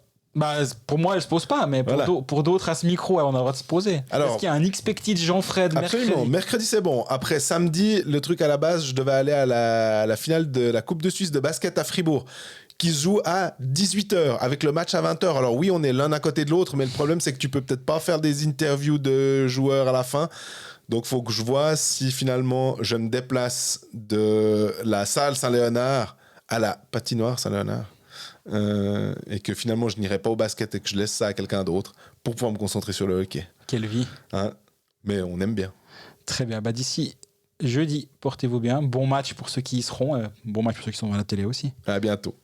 Pour moi, elle ne se pose pas, mais pour d'autres à ce micro, on a le droit de se poser. Alors, est-ce qu'il y a un expected Jean-Fred mercredi? Absolument, mercredi c'est bon. Après samedi, le truc à la base, je devais aller à la finale de la Coupe de Suisse de basket à Fribourg, qui se joue à 18h, avec le match à 20h. Alors oui, on est l'un à côté de l'autre, mais le problème c'est que tu peux peut-être pas faire des interviews de joueurs à la fin. Donc, il faut que je vois si finalement je me déplace de la salle Saint-Léonard à la patinoire Saint-Léonard. Et que finalement je n'irai pas au basket et que je laisse ça à quelqu'un d'autre pour pouvoir me concentrer sur le hockey. Quelle vie. Mais on aime bien. Très bien. D'ici jeudi, portez-vous bien. Bon match pour ceux qui y seront. Bon match pour ceux qui sont à la télé aussi. À bientôt.